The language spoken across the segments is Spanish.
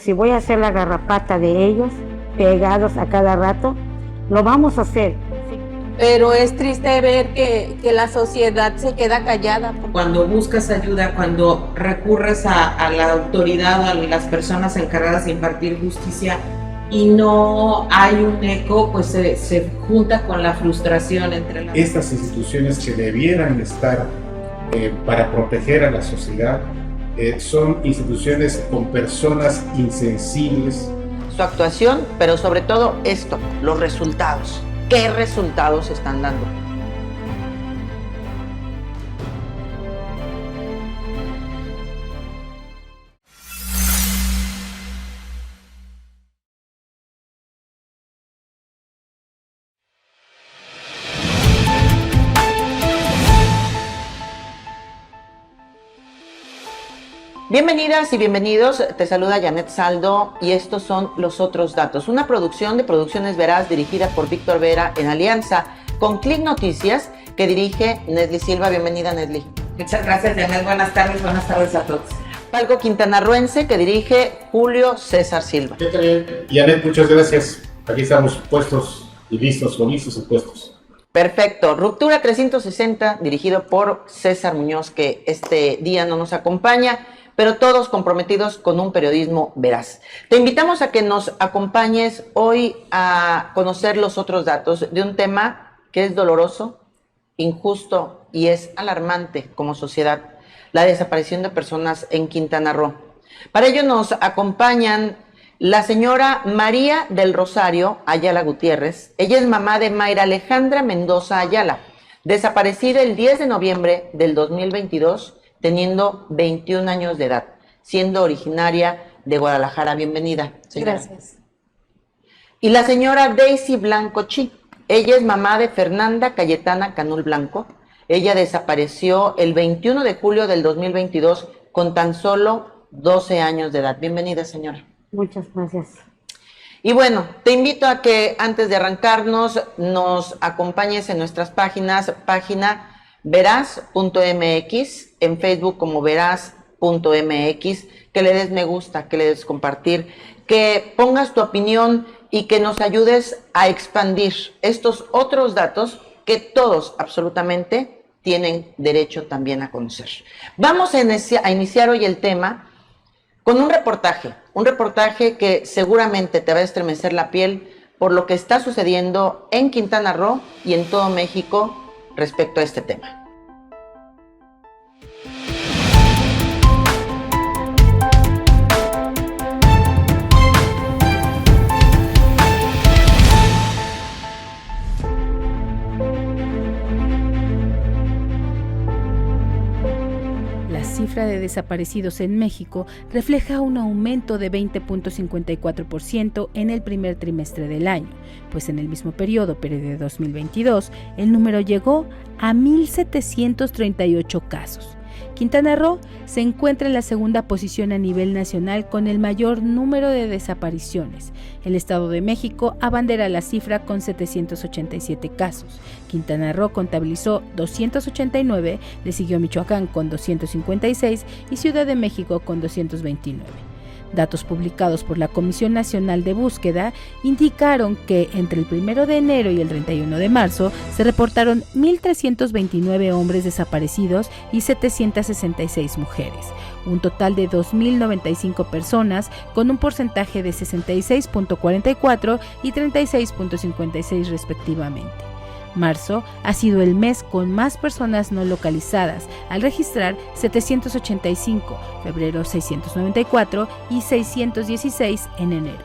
Si voy a hacer la garrapata de ellos, pegados a cada rato, lo vamos a hacer. Pero es triste ver que la sociedad se queda callada. Cuando buscas ayuda, cuando recurres a la autoridad, a las personas encargadas de impartir justicia y no hay un eco, pues se junta con la frustración entre las... Estas instituciones que debieran estar para proteger a la sociedad son instituciones con personas insensibles. Su actuación, pero sobre todo esto, los resultados. ¿Qué resultados están dando? Bienvenidas y bienvenidos, te saluda Janet Saldo y estos son Los Otros Datos, una producción de Producciones Veraz dirigida por Víctor Vera en alianza con Click Noticias que dirige Nesli Silva. Bienvenida, Nesli. Muchas gracias, Janet. Buenas tardes a todos. Palco quintanarroense que dirige Julio César Silva. Janet, muchas gracias. Aquí estamos puestos y listos, con listos y puestos. Perfecto. Ruptura 360 dirigido por César Muñoz, que este día no nos acompaña, pero todos comprometidos con un periodismo veraz. Te invitamos a que nos acompañes hoy a conocer los otros datos de un tema que es doloroso, injusto y es alarmante como sociedad, la desaparición de personas en Quintana Roo. Para ello nos acompañan la señora María del Rosario Ayala Gutiérrez. Ella es mamá de Mayra Alejandra Mendoza Ayala, desaparecida el 10 de noviembre del 2022, teniendo 21 años de edad, siendo originaria de Guadalajara. Bienvenida, señora. Gracias. Y la señora Daisy Blanco Chi. Ella es mamá de Fernanda Cayetana Canul Blanco. Ella desapareció el 21 de julio del 2022 con tan solo 12 años de edad. Bienvenida, señora. Muchas gracias. Y bueno, te invito a que antes de arrancarnos nos acompañes en nuestras páginas, página veraz.mx, en Facebook como veraz.mx, que le des me gusta, que le des compartir, que pongas tu opinión y que nos ayudes a expandir estos otros datos que todos absolutamente tienen derecho también a conocer. Vamos a iniciar hoy el tema con un reportaje que seguramente te va a estremecer la piel por lo que está sucediendo en Quintana Roo y en todo México respecto a este tema. La cifra de desaparecidos en México refleja un aumento de 20.54% en el primer trimestre del año, pues en el mismo periodo de 2022, el número llegó a 1.738 casos. Quintana Roo se encuentra en la segunda posición a nivel nacional con el mayor número de desapariciones. El Estado de México abandera la cifra con 787 casos. Quintana Roo contabilizó 289, le siguió Michoacán con 256 y Ciudad de México con 229. Datos publicados por la Comisión Nacional de Búsqueda indicaron que entre el 1 de enero y el 31 de marzo se reportaron 1.329 hombres desaparecidos y 766 mujeres, un total de 2.095 personas con un porcentaje de 66.44 y 36.56 respectivamente. Marzo ha sido el mes con más personas no localizadas, al registrar 785, febrero 694 y 616 en enero.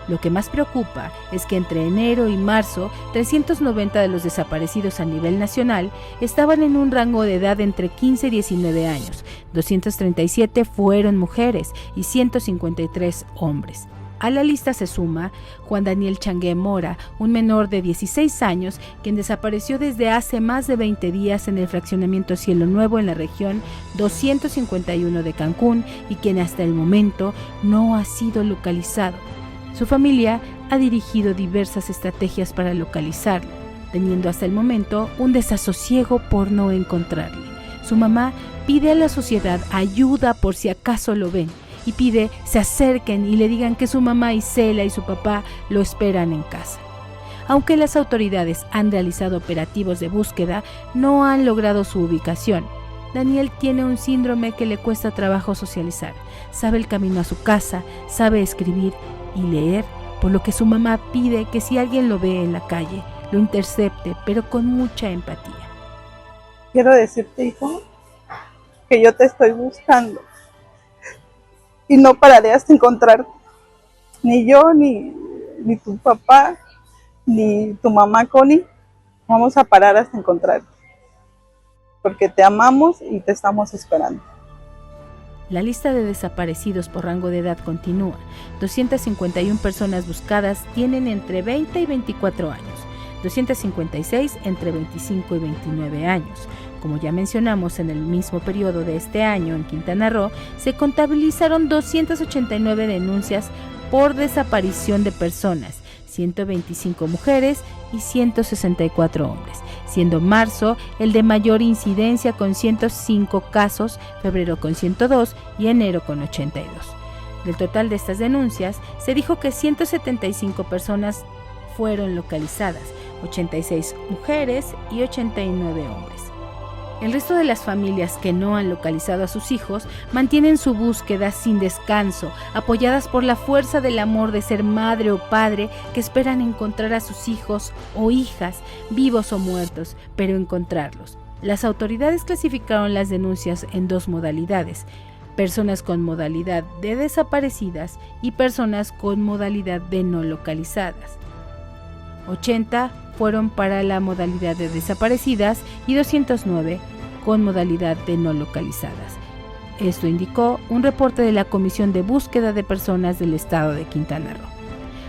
Lo que más preocupa es que entre enero y marzo, 390 de los desaparecidos a nivel nacional estaban en un rango de edad entre 15 y 19 años, 237 fueron mujeres y 153 hombres. A la lista se suma Juan Daniel Changué Mora, un menor de 16 años, quien desapareció desde hace más de 20 días en el fraccionamiento Cielo Nuevo en la región 251 de Cancún y quien hasta el momento no ha sido localizado. Su familia ha dirigido diversas estrategias para localizarlo, teniendo hasta el momento un desasosiego por no encontrarle. Su mamá pide a la sociedad ayuda por si acaso lo ven y pide se acerquen y le digan que su mamá Isela y su papá lo esperan en casa. Aunque las autoridades han realizado operativos de búsqueda, no han logrado su ubicación. Daniel tiene un síndrome que le cuesta trabajo socializar. Sabe el camino a su casa, sabe escribir y leer, por lo que su mamá pide que si alguien lo ve en la calle, lo intercepte, pero con mucha empatía. Quiero decirte, hijo, que yo te estoy buscando y no pararé hasta encontrarte. Ni yo, ni tu papá, ni tu mamá Connie vamos a parar hasta encontrarte, porque te amamos y te estamos esperando. La lista de desaparecidos por rango de edad continúa. 251 personas buscadas tienen entre 20 y 24 años, 256 entre 25 y 29 años. Como ya mencionamos, en el mismo periodo de este año en Quintana Roo se contabilizaron 289 denuncias por desaparición de personas, 125 mujeres y 164 hombres, siendo marzo el de mayor incidencia con 105 casos, febrero con 102 y enero con 82. Del total de estas denuncias, se dijo que 175 personas fueron localizadas, 86 mujeres y 89 hombres. El resto de las familias que no han localizado a sus hijos mantienen su búsqueda sin descanso, apoyadas por la fuerza del amor de ser madre o padre que esperan encontrar a sus hijos o hijas, vivos o muertos, pero encontrarlos. Las autoridades clasificaron las denuncias en dos modalidades: personas con modalidad de desaparecidas y personas con modalidad de no localizadas. 80 fueron para la modalidad de desaparecidas y 209 con modalidad de no localizadas. Esto indicó un reporte de la Comisión de Búsqueda de Personas del Estado de Quintana Roo.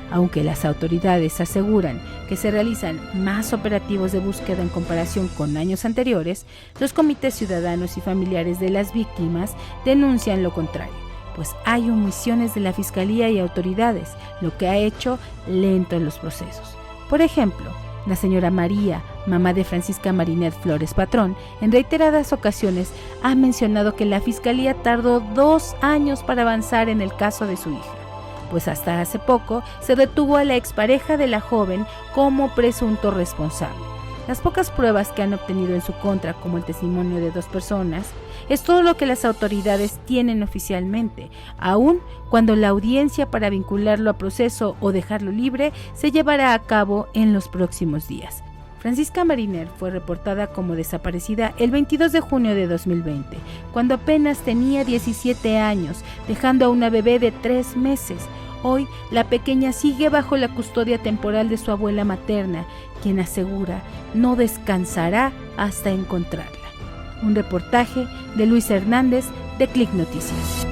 Aunque las autoridades aseguran que se realizan más operativos de búsqueda en comparación con años anteriores, los comités ciudadanos y familiares de las víctimas denuncian lo contrario, pues hay omisiones de la Fiscalía y autoridades, lo que ha hecho lentos los procesos. Por ejemplo, la señora María, mamá de Francisca Marinet Flores Patrón, en reiteradas ocasiones ha mencionado que la Fiscalía tardó 2 años para avanzar en el caso de su hija, pues hasta hace poco se detuvo a la expareja de la joven como presunto responsable. Las pocas pruebas que han obtenido en su contra, como el testimonio de 2 personas, es todo lo que las autoridades tienen oficialmente, aun cuando la audiencia para vincularlo a proceso o dejarlo libre se llevará a cabo en los próximos días. Francisca Mariner fue reportada como desaparecida el 22 de junio de 2020, cuando apenas tenía 17 años, dejando a una bebé de 3 meses. Hoy, la pequeña sigue bajo la custodia temporal de su abuela materna, quien asegura no descansará hasta encontrarla. Un reportaje de Luis Hernández de Click Noticias.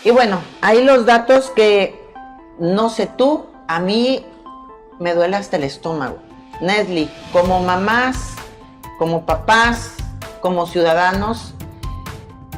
Y bueno, ahí los datos que, no sé tú, a mí me duele hasta el estómago. Nesli, como mamás, como papás, como ciudadanos,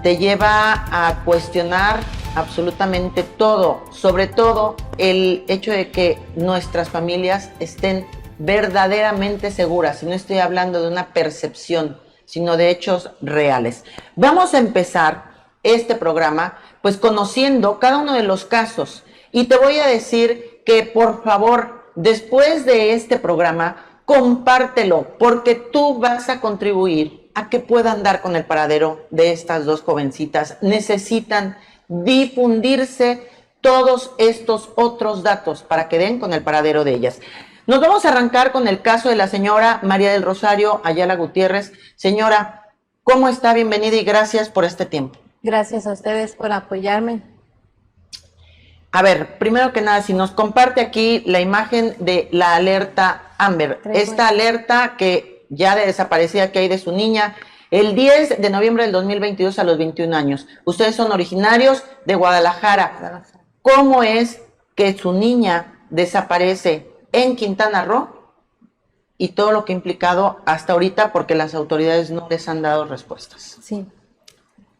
te lleva a cuestionar absolutamente todo, sobre todo el hecho de que nuestras familias estén verdaderamente seguras. Y no estoy hablando de una percepción, sino de hechos reales. Vamos a empezar este programa pues conociendo cada uno de los casos, y te voy a decir que por favor, después de este programa, compártelo, porque tú vas a contribuir a que puedan dar con el paradero de estas 2 jovencitas. Necesitan difundirse todos estos otros datos para que den con el paradero de ellas. Nos vamos a arrancar con el caso de la señora María del Rosario Ayala Gutiérrez. Señora, ¿cómo está? Bienvenida y gracias por este tiempo. Gracias a ustedes por apoyarme. A ver, primero que nada, si nos comparte aquí la imagen de la alerta Amber, esta alerta que ya de desaparecida que hay de su niña, el 10 de noviembre del 2022 a los 21 años. Ustedes son originarios de Guadalajara. ¿Cómo es que su niña desaparece en Quintana Roo y todo lo que ha implicado hasta ahorita, porque las autoridades no les han dado respuestas? Sí.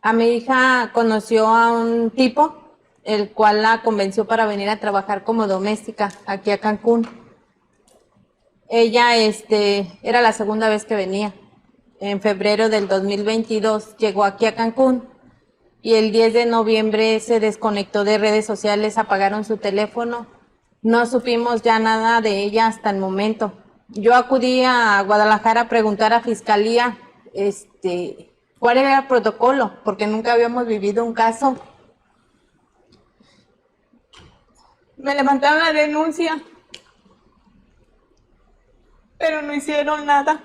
A mi hija conoció a un tipo el cual la convenció para venir a trabajar como doméstica aquí a Cancún. Ella era la segunda vez que venía. En febrero del 2022 llegó aquí a Cancún y el 10 de noviembre se desconectó de redes sociales, apagaron su teléfono. No supimos ya nada de ella hasta el momento. Yo acudí a Guadalajara a preguntar a Fiscalía cuál era el protocolo, porque nunca habíamos vivido un caso. Me levantaron la denuncia, pero no hicieron nada.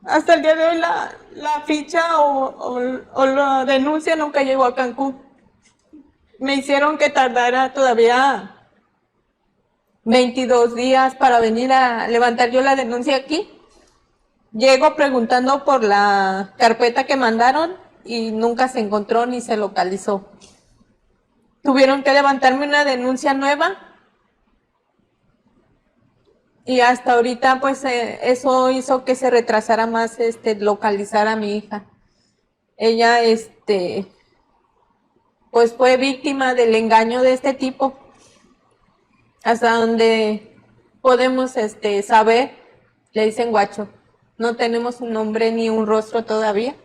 Hasta el día de hoy la ficha o la denuncia nunca llegó a Cancún. Me hicieron que tardara todavía 22 días para venir a levantar yo la denuncia aquí. Llego preguntando por la carpeta que mandaron y nunca se encontró ni se localizó. Tuvieron que levantarme una denuncia nueva y hasta ahorita pues eso hizo que se retrasara más localizar a mi hija. Ella pues fue víctima del engaño de este tipo. Hasta donde podemos saber, le dicen guacho. No tenemos un nombre ni un rostro todavía.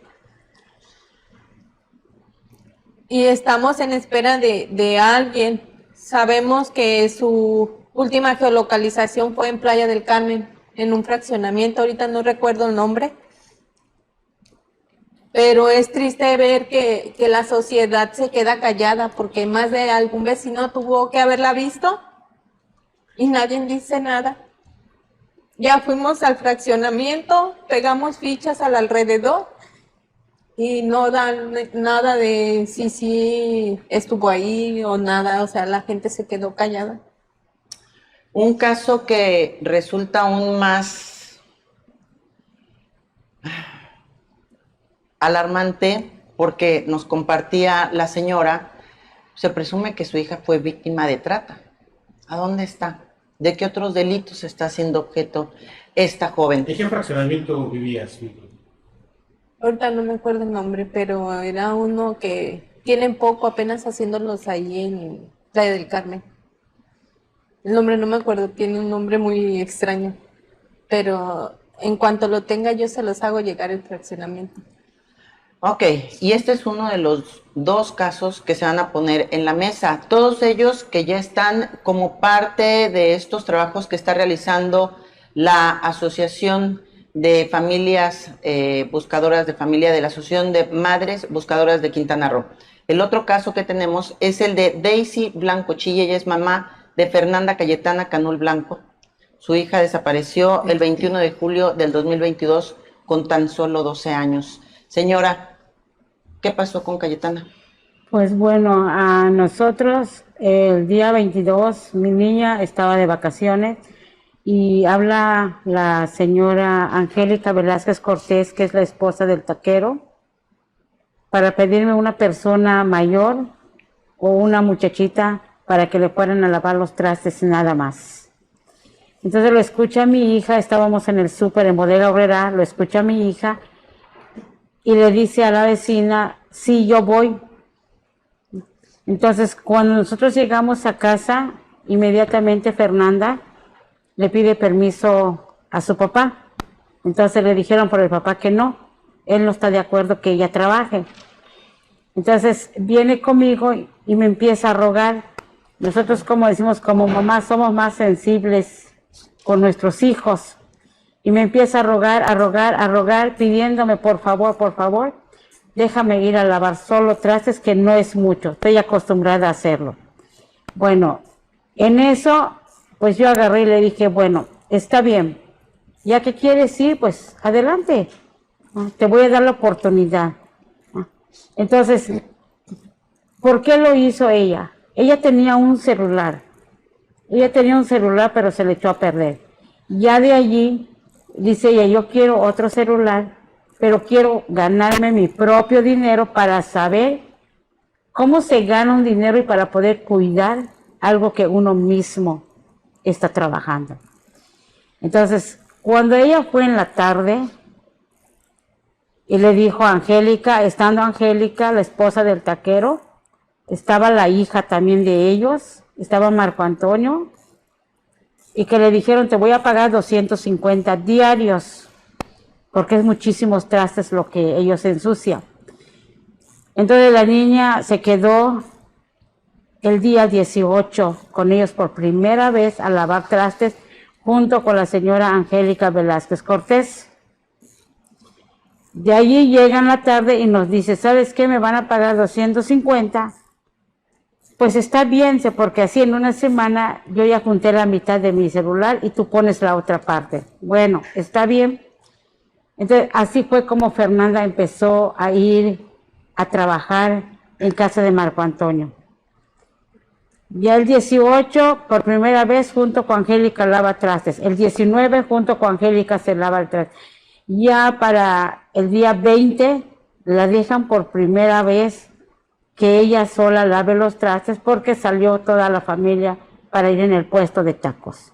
Y estamos en espera de alguien. Sabemos que su última geolocalización fue en Playa del Carmen, en un fraccionamiento. Ahorita no recuerdo el nombre. Pero es triste ver que la sociedad se queda callada porque más de algún vecino tuvo que haberla visto y nadie dice nada. Ya fuimos al fraccionamiento, pegamos fichas al alrededor y no dan nada de si estuvo ahí o nada, o sea, la gente se quedó callada. Un caso que resulta aún más alarmante porque nos compartía la señora, se presume que su hija fue víctima de trata. ¿A dónde está? ¿De qué otros delitos está siendo objeto esta joven? ¿En qué fraccionamiento vivías? Ahorita no me acuerdo el nombre, pero era uno que tienen poco apenas haciéndolos ahí en Playa del Carmen. El nombre no me acuerdo, tiene un nombre muy extraño, pero en cuanto lo tenga yo se los hago llegar el fraccionamiento. Ok, y este es uno de los dos casos que se van a poner en la mesa. Todos ellos que ya están como parte de estos trabajos que está realizando la Asociación de Familias Buscadoras de Familia, de la Asociación de Madres Buscadoras de Quintana Roo. El otro caso que tenemos es el de Daisy Blanco Chilla. Ella es mamá de Fernanda Cayetana Canul Blanco. Su hija desapareció el 21 de julio del 2022 con tan solo 12 años. Señora, ¿qué pasó con Cayetana? Pues bueno, a nosotros el día 22 mi niña estaba de vacaciones y habla la señora Angélica Velázquez Cortés, que es la esposa del taquero, para pedirme una persona mayor o una muchachita para que le fueran a lavar los trastes y nada más. Entonces lo escucha mi hija, estábamos en el súper en Bodega Obrera, lo escucha mi hija y le dice a la vecina, sí, yo voy. Entonces, cuando nosotros llegamos a casa, inmediatamente Fernanda le pide permiso a su papá. Entonces le dijeron por el papá que no, él no está de acuerdo que ella trabaje. Entonces viene conmigo y me empieza a rogar. Nosotros, como decimos, como mamá, somos más sensibles con nuestros hijos. Y me empieza a rogar, pidiéndome, por favor, déjame ir a lavar solo trastes, que no es mucho, estoy acostumbrada a hacerlo. Bueno, en eso, pues yo agarré y le dije, bueno, está bien, ya que quieres ir, pues adelante, te voy a dar la oportunidad. Entonces, ¿por qué lo hizo ella? Ella tenía un celular, pero se le echó a perder. Ya de allí, dice ella, yo quiero otro celular, pero quiero ganarme mi propio dinero para saber cómo se gana un dinero y para poder cuidar algo que uno mismo está trabajando. Entonces, cuando ella fue en la tarde y le dijo a Angélica, estando Angélica, la esposa del taquero, estaba la hija también de ellos, estaba Marco Antonio, y que le dijeron, te voy a pagar 250 diarios, porque es muchísimos trastes lo que ellos ensucian. Entonces la niña se quedó el día 18 con ellos por primera vez a lavar trastes, junto con la señora Angélica Velázquez Cortés. De allí llega en la tarde y nos dice, ¿sabes qué? Me van a pagar 250. Pues está bien, porque así en una semana yo ya junté la mitad de mi celular y tú pones la otra parte. Bueno, está bien. Entonces, así fue como Fernanda empezó a ir a trabajar en casa de Marco Antonio. Ya el 18, por primera vez, junto con Angélica lava trastes. El 19, junto con Angélica se lava el traste. Ya para el día 20, la dejan por primera vez que ella sola lave los trastes porque salió toda la familia para ir en el puesto de tacos.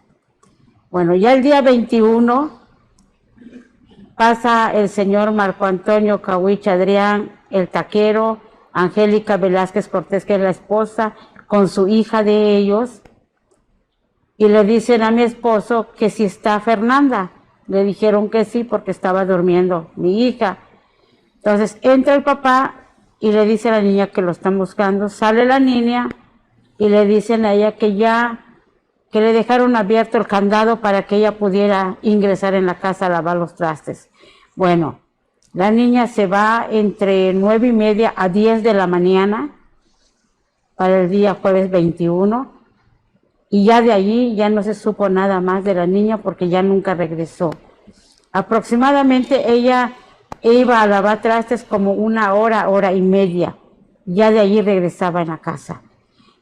Bueno, ya el día 21 pasa el señor Marco Antonio Cahuich Adrián, el taquero, Angélica Velázquez Cortés, que es la esposa, con su hija de ellos, y le dicen a mi esposo que si está Fernanda. Le dijeron que sí porque estaba durmiendo mi hija. Entonces entra el papá y le dice a la niña que lo están buscando. Sale la niña y le dicen a ella que que le dejaron abierto el candado para que ella pudiera ingresar en la casa a lavar los trastes. Bueno, la niña se va entre 9:30 a 10 de la mañana para el día jueves 21, y ya de allí ya no se supo nada más de la niña porque ya nunca regresó. Aproximadamente ella iba a lavar trastes como 1 hora, 1:30, ya de allí regresaba en la casa.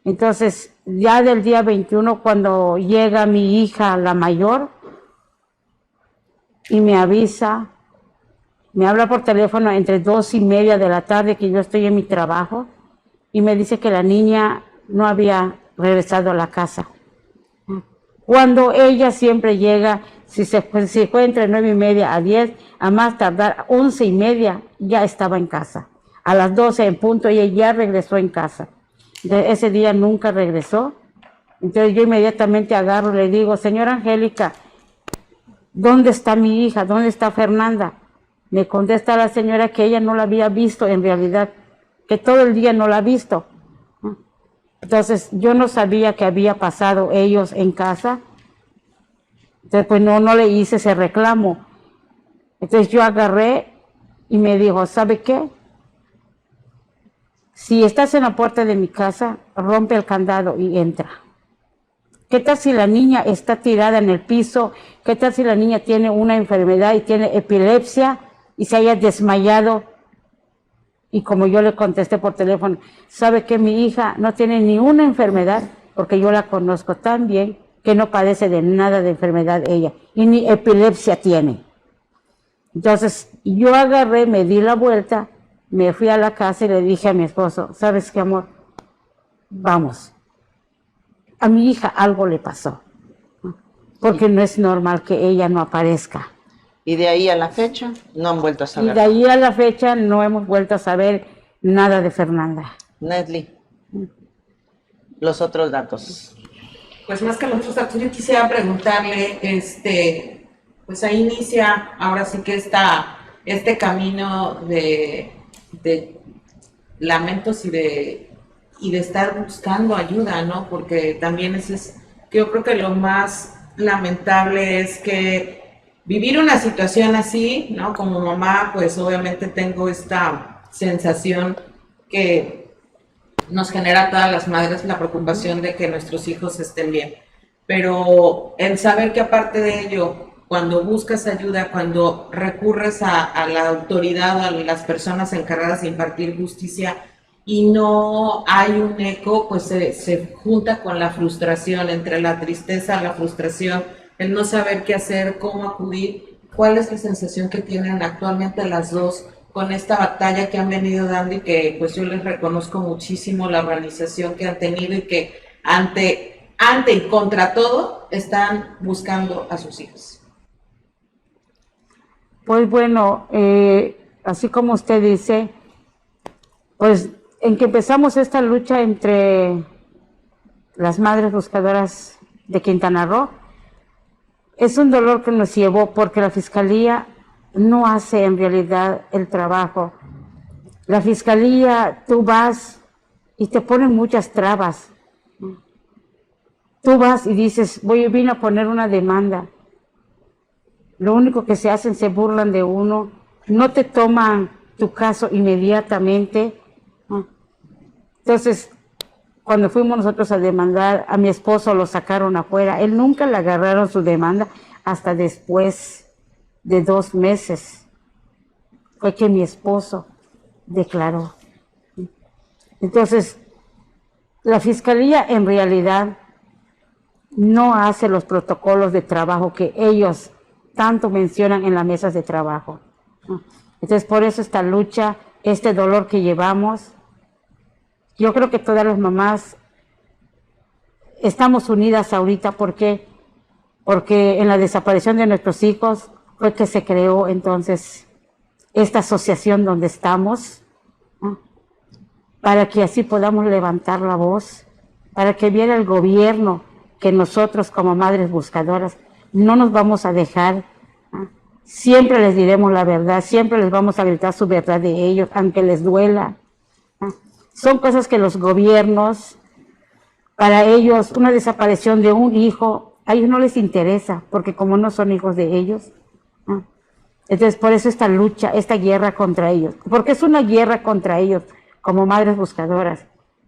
Entonces, ya del día 21, cuando llega mi hija, la mayor, y me avisa, me habla por teléfono entre 2:30 de la tarde que yo estoy en mi trabajo, y me dice que la niña no había regresado a la casa. Cuando ella siempre llega, si fue entre 9:30 a 10, a más tardar 11:30, ya estaba en casa. A las 12 en punto ella ya regresó en casa. De ese día nunca regresó. Entonces yo inmediatamente agarro y le digo, señora Angélica, ¿dónde está mi hija? ¿Dónde está Fernanda? Me contesta la señora que ella no la había visto en realidad, que todo el día no la ha visto. Entonces yo no sabía que había pasado ellos en casa. Entonces pues no le hice ese reclamo. Entonces yo agarré y me dijo, ¿sabe qué? Si estás en la puerta de mi casa, rompe el candado y entra. ¿Qué tal si la niña está tirada en el piso? ¿Qué tal si la niña tiene una enfermedad y tiene epilepsia y se haya desmayado? Y como yo le contesté por teléfono, ¿sabe que mi hija no tiene ni una enfermedad? Porque yo la conozco tan bien que no padece de nada de enfermedad ella, y ni epilepsia tiene. Entonces yo agarré, me di la vuelta, me fui a la casa y le dije a mi esposo, ¿sabes qué, amor? Vamos. A mi hija algo le pasó, porque no es normal que ella no aparezca. Y de ahí a la fecha no han vuelto a saber. Y de ahí a la fecha no hemos vuelto a saber nada de Fernanda. Nesli, los otros datos. Pues más que los otros datos, yo quisiera preguntarle, pues ahí inicia ahora sí que este camino de lamentos y de estar buscando ayuda, ¿no? Porque también yo creo que lo más lamentable es que vivir una situación así, ¿no? Como mamá, pues obviamente tengo esta sensación que nos genera a todas las madres la preocupación de que nuestros hijos estén bien. Pero el saber que aparte de ello, cuando buscas ayuda, cuando recurres a la autoridad, a las personas encargadas de impartir justicia, y no hay un eco, pues se junta con la frustración, entre la tristeza, la frustración, el no saber qué hacer, cómo acudir. ¿Cuál es la sensación que tienen actualmente las dos con esta batalla que han venido dando y que pues yo les reconozco muchísimo la organización que han tenido y que ante y contra todo están buscando a sus hijos? Pues bueno, así como usted dice, pues en que empezamos esta lucha entre las madres buscadoras de Quintana Roo, es un dolor que nos llevó porque la Fiscalía no hace en realidad el trabajo. La Fiscalía, tú vas y te ponen muchas trabas. Tú vas y dices, vine a poner una demanda. Lo único que se hacen, se burlan de uno, no te toman tu caso inmediatamente. Entonces, cuando fuimos nosotros a demandar, a mi esposo lo sacaron afuera. Él nunca le agarraron su demanda hasta después de 2 meses. Fue que mi esposo declaró. Entonces, la Fiscalía en realidad no hace los protocolos de trabajo que ellos tanto mencionan en las mesas de trabajo. Entonces, por eso esta lucha, este dolor que llevamos, yo creo que todas las mamás estamos unidas ahorita. ¿Por qué? Porque en la desaparición de nuestros hijos fue que se creó entonces esta asociación donde estamos, ¿no? Para que así podamos levantar la voz, para que viera el gobierno que nosotros como madres buscadoras no nos vamos a dejar, ¿no? Siempre les diremos la verdad, siempre les vamos a gritar su verdad de ellos, aunque les duela, ¿no? Son cosas que los gobiernos, para ellos, una desaparición de un hijo, a ellos no les interesa, porque como no son hijos de ellos, ¿no? Entonces, por eso esta lucha, esta guerra contra ellos, porque es una guerra contra ellos, como madres buscadoras,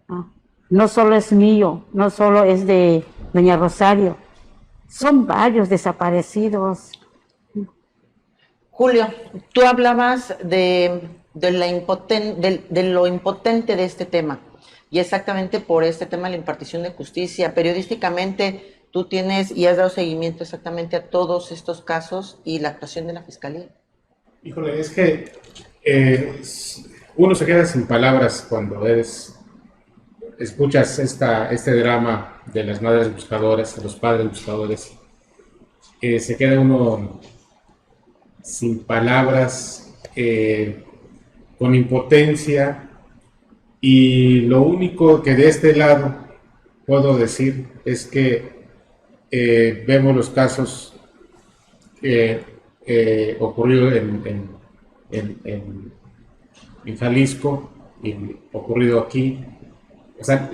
¿no? No solo es mío, no solo es de doña Rosario, son varios desaparecidos. Julio, tú hablabas de lo impotente de este tema, y exactamente por este tema, la impartición de justicia. Periodísticamente, tú tienes y has dado seguimiento exactamente a todos estos casos y la actuación de la Fiscalía. Híjole, es que uno se queda sin palabras cuando escuchas este drama de las madres buscadoras, de los padres buscadores. Se queda uno sin palabras, con impotencia, y lo único que de este lado puedo decir es que vemos los casos ocurridos en Jalisco y ocurrido aquí. O sea,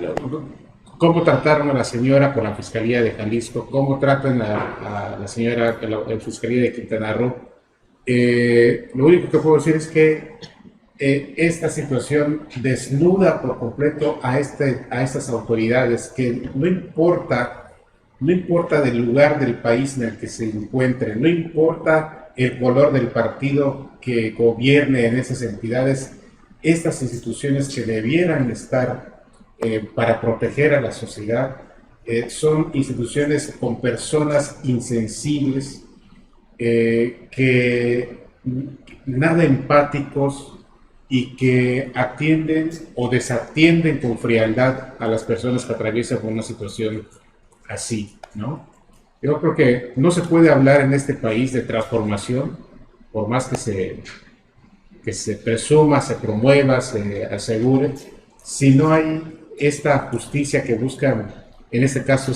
cómo trataron a la señora con la Fiscalía de Jalisco, cómo tratan a la señora en la Fiscalía de Quintana Roo. Lo único que puedo decir es que esta situación desnuda por completo a estas autoridades, que no importa del lugar del país en el que se encuentren, no importa el color del partido que gobierne en esas entidades, estas instituciones que debieran estar para proteger a la sociedad son instituciones con personas insensibles, que nada empáticos, y que atienden o desatienden con frialdad a las personas que atraviesan por una situación así, ¿no? Yo creo que no se puede hablar en este país de transformación, por más que se presuma, se promueva, se asegure, si no hay esta justicia que buscan, en este caso,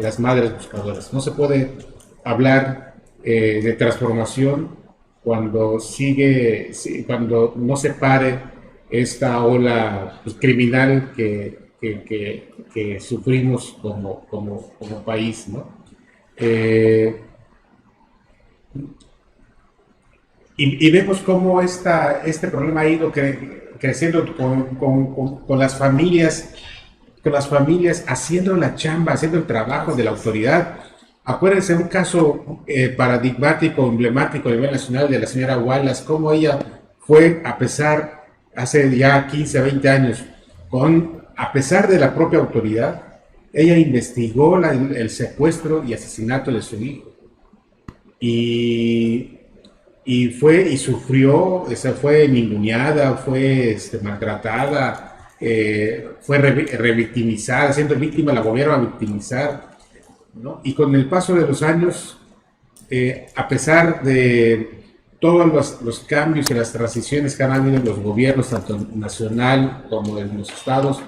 las madres buscadoras. No se puede hablar de transformación cuando no se pare esta ola criminal que sufrimos como país, ¿no? Y vemos cómo este problema ha ido creciendo con las familias haciendo la chamba, haciendo el trabajo de la autoridad. Acuérdense un caso paradigmático, emblemático a nivel nacional, de la señora Wallace, cómo ella fue, hace ya 15, 20 años, a pesar de la propia autoridad, ella investigó el secuestro y asesinato de su hijo. Y sufrió, fue ninguneada, fue maltratada, fue revictimizada, siendo víctima la volvieron a victimizar, ¿no? Y con el paso de los años, a pesar de todos los cambios y las transiciones que han habido en los gobiernos, tanto nacional como en los estados,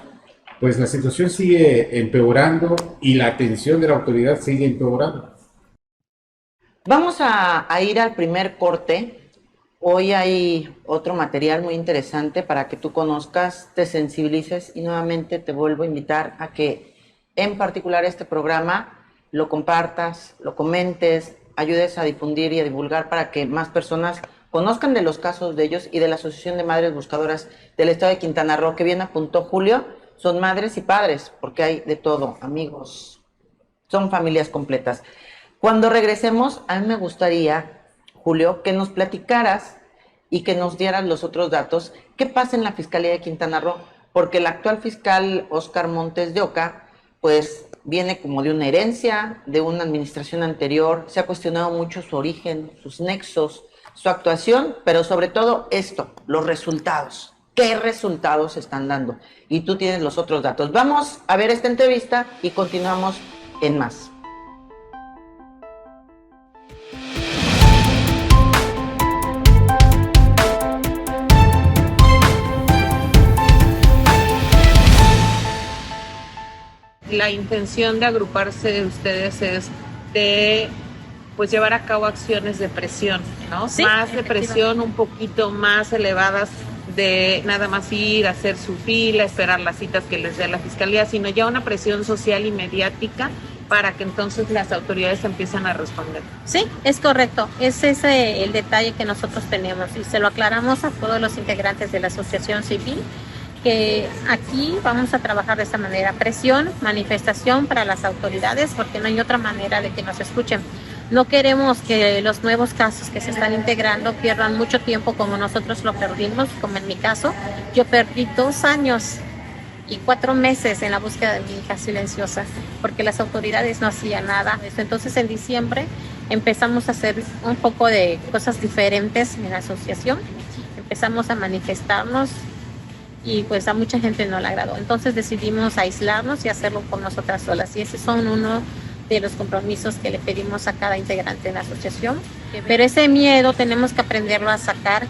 pues la situación sigue empeorando y la atención de la autoridad sigue empeorando. Vamos a ir al primer corte. Hoy hay otro material muy interesante para que tú conozcas, te sensibilices y nuevamente te vuelvo a invitar a que en particular este programa lo compartas, lo comentes, ayudes a difundir y a divulgar para que más personas conozcan de los casos de ellos y de la Asociación de Madres Buscadoras del Estado de Quintana Roo, que bien apuntó Julio, son madres y padres, porque hay de todo, amigos, son familias completas. Cuando regresemos, a mí me gustaría, Julio, que nos platicaras y que nos dieras los otros datos. ¿Qué pasa en la Fiscalía de Quintana Roo? Porque el actual fiscal Óscar Montes de Oca, pues viene como de una herencia, de una administración anterior. Se ha cuestionado mucho su origen, sus nexos, su actuación, pero sobre todo esto, los resultados. ¿Qué resultados están dando? Y tú tienes los otros datos. Vamos a ver esta entrevista y continuamos en más. La intención de agruparse de ustedes es de pues llevar a cabo acciones de presión, ¿no? Sí, más de presión, un poquito más elevadas de nada más ir, hacer su fila, esperar las citas que les dé la fiscalía, sino ya una presión social y mediática para que entonces las autoridades empiezan a responder. Sí, es correcto. Es ese el detalle que nosotros tenemos y se lo aclaramos a todos los integrantes de la asociación civil, que aquí vamos a trabajar de esta manera, presión, manifestación para las autoridades, porque no hay otra manera de que nos escuchen. No queremos que los nuevos casos que se están integrando pierdan mucho tiempo como nosotros lo perdimos, como en mi caso. Yo perdí 2 años y 4 meses en la búsqueda de mi hija silenciosa, porque las autoridades no hacían nada. Entonces en diciembre empezamos a hacer un poco de cosas diferentes en la asociación, empezamos a manifestarnos, y pues a mucha gente no le agradó. Entonces decidimos aislarnos y hacerlo por nosotras solas. Y ese son uno de los compromisos que le pedimos a cada integrante de la asociación. Pero ese miedo tenemos que aprenderlo a sacar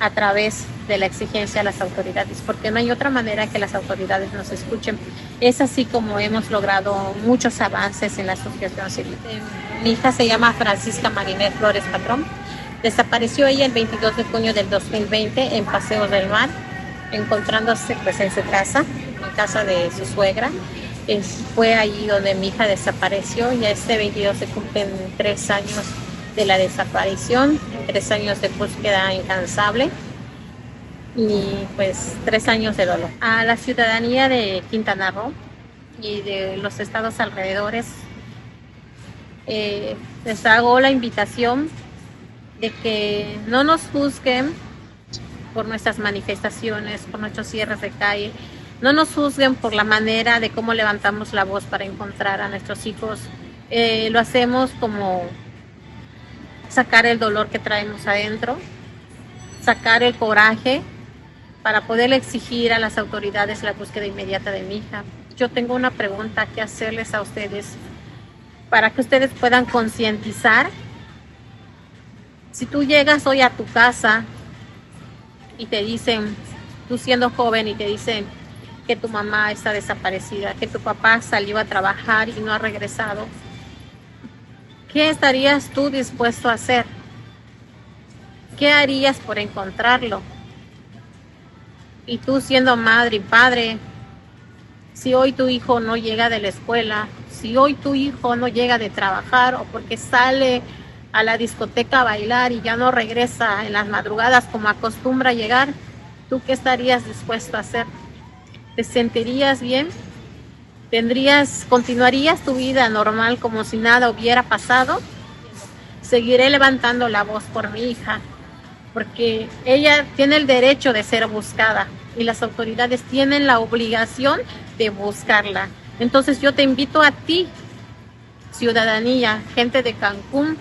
a través de la exigencia a las autoridades, porque no hay otra manera que las autoridades nos escuchen. Es así como hemos logrado muchos avances en la asociación civil. Mi hija se llama Francisca Marinette Flores Patrón. Desapareció ella el 22 de junio del 2020 en Paseos del Mar, encontrándose pues en su casa, en casa de su suegra. Fue allí donde mi hija desapareció y este 22 se cumplen 3 años de la desaparición, 3 años de búsqueda incansable y pues 3 años de dolor. A la ciudadanía de Quintana Roo y de los estados alrededores les hago la invitación de que no nos juzguen por nuestras manifestaciones, por nuestros cierres de calle. No nos juzguen por la manera de cómo levantamos la voz para encontrar a nuestros hijos. Lo hacemos como sacar el dolor que traemos adentro, sacar el coraje para poder exigir a las autoridades la búsqueda inmediata de mi hija. Yo tengo una pregunta que hacerles a ustedes para que ustedes puedan concientizar. Si tú llegas hoy a tu casa y te dicen, tú siendo joven, y te dicen que tu mamá está desaparecida, que tu papá salió a trabajar y no ha regresado, ¿qué estarías tú dispuesto a hacer? ¿Qué harías por encontrarlo? Y tú siendo madre y padre, si hoy tu hijo no llega de la escuela, si hoy tu hijo no llega de trabajar o porque sale a la discoteca a bailar y ya no regresa en las madrugadas como acostumbra llegar, ¿tú qué estarías dispuesto a hacer? ¿Te sentirías bien? ¿Continuarías tu vida normal como si nada hubiera pasado? Seguiré levantando la voz por mi hija, porque ella tiene el derecho de ser buscada y las autoridades tienen la obligación de buscarla. Entonces yo te invito a ti, ciudadanía, gente de Cancún,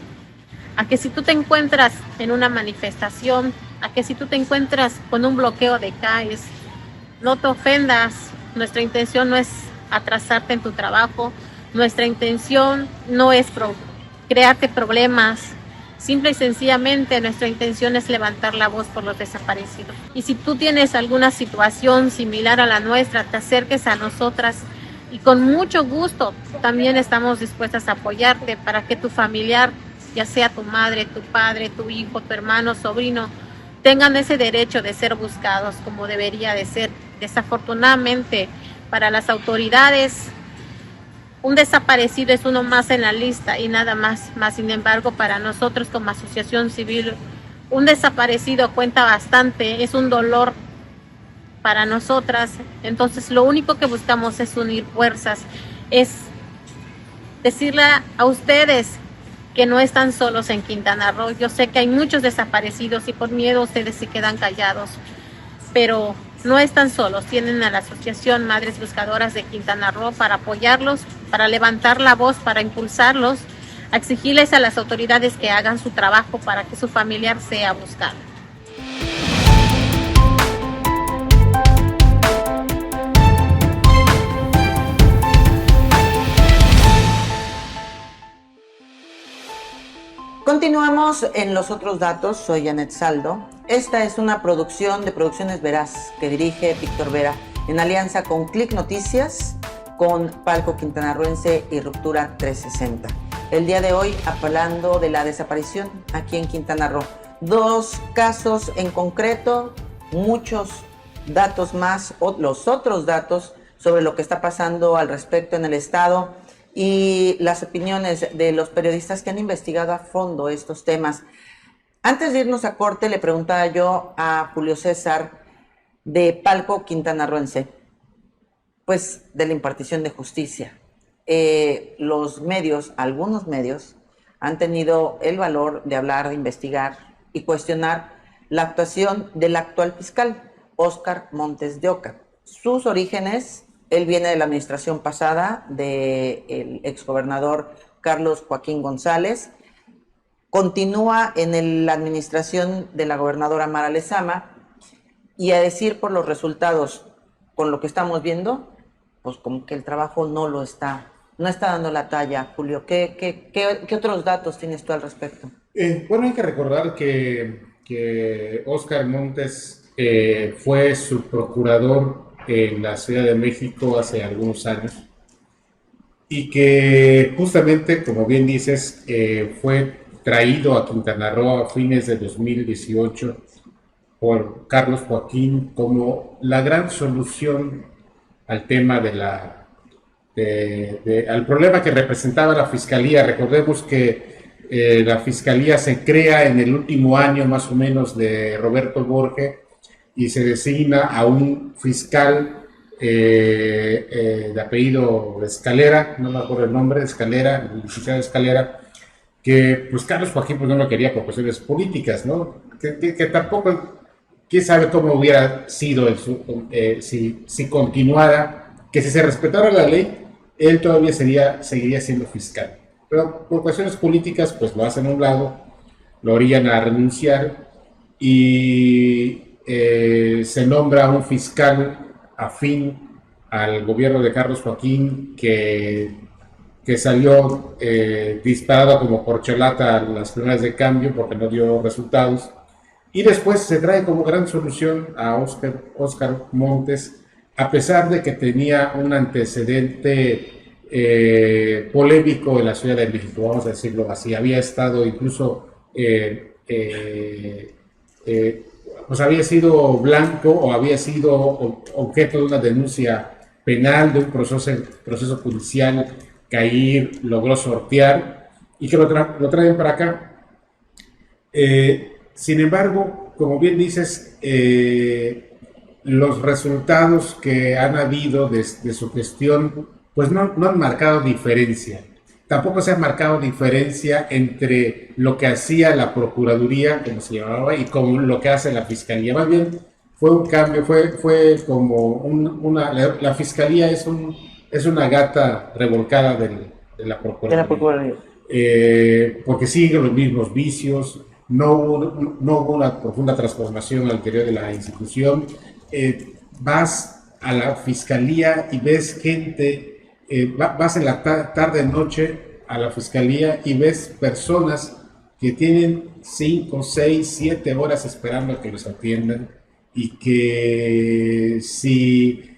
a que si tú te encuentras en una manifestación, a que si tú te encuentras con un bloqueo de calles, no te ofendas. Nuestra intención no es atrasarte en tu trabajo, nuestra intención no es crearte problemas, Simple y sencillamente nuestra intención es levantar la voz por los desaparecidos. Y si tú tienes alguna situación similar a la nuestra, te acerques a nosotras y con mucho gusto también estamos dispuestas a apoyarte para que tu familiar, ya sea tu madre, tu padre, tu hijo, tu hermano, sobrino, tengan ese derecho de ser buscados como debería de ser. Desafortunadamente, para las autoridades, un desaparecido es uno más en la lista y nada más. Sin embargo, para nosotros como asociación civil, un desaparecido cuenta bastante, es un dolor para nosotras. Entonces, lo único que buscamos es unir fuerzas, es decirle a ustedes que no están solos en Quintana Roo. Yo sé que hay muchos desaparecidos y por miedo ustedes se quedan callados, pero no están solos, tienen a la Asociación Madres Buscadoras de Quintana Roo para apoyarlos, para levantar la voz, para impulsarlos, a exigirles a las autoridades que hagan su trabajo para que su familiar sea buscado. Continuamos en los otros datos. Soy Janet Saldo. Esta es una producción de Producciones Veraz que dirige Víctor Vera en alianza con Click Noticias, con Palco Quintanarroense y Ruptura 360. El día de hoy hablando de la desaparición aquí en Quintana Roo. 2 casos en concreto, muchos datos más, los otros datos sobre lo que está pasando al respecto en el estado y las opiniones de los periodistas que han investigado a fondo estos temas. Antes de irnos a corte, le preguntaba yo a Julio César de Palco Quintanarroense, pues de la impartición de justicia. Los medios, algunos medios, han tenido el valor de hablar, de investigar y cuestionar la actuación del actual fiscal, Óscar Montes de Oca. Sus orígenes, él viene de la administración pasada del exgobernador Carlos Joaquín González, continúa en la administración de la gobernadora Mara Lezama, y a decir por los resultados, con lo que estamos viendo, pues como que el trabajo no está dando la talla. Julio, ¿qué otros datos tienes tú al respecto? Bueno, hay que recordar que Óscar Montes fue subprocurador en la Ciudad de México hace algunos años y que justamente, como bien dices, fue traído a Quintana Roo a fines de 2018 por Carlos Joaquín como la gran solución al tema al problema que representaba la Fiscalía. Recordemos que la Fiscalía se crea en el último año más o menos de Roberto Borge y se designa a un fiscal de apellido Escalera, no me acuerdo el nombre, Escalera, el licenciado Escalera, que pues Carlos Joaquín pues no lo quería por cuestiones políticas, ¿no? Que tampoco, quién sabe cómo hubiera sido si continuara, que si se respetara la ley, él todavía seguiría siendo fiscal. Pero por cuestiones políticas pues lo hacen a un lado, lo orillan a renunciar y se nombra un fiscal afín al gobierno de Carlos Joaquín que salió disparado como corcholata a las primeras de cambio porque no dio resultados, y después se trae como gran solución a Óscar Montes, a pesar de que tenía un antecedente polémico en la Ciudad de México, vamos a decirlo así. Había estado incluso pues había sido blanco o había sido objeto de una denuncia penal, de un proceso judicial que ahí logró sortear y que lo traen para acá. Sin embargo, como bien dices, los resultados que han habido de su gestión pues no han marcado diferencia. Tampoco se ha marcado diferencia entre lo que hacía la Procuraduría, como se llamaba, y con lo que hace la Fiscalía. Más bien fue un cambio, fue como la Fiscalía es una gata revolcada de la Procuraduría. Porque siguen los mismos vicios, no hubo una profunda transformación al interior de la institución. Vas a la Fiscalía y ves gente, vas en la tarde-noche a la Fiscalía y ves personas que tienen 5, 6, 7 horas esperando a que los atiendan y que si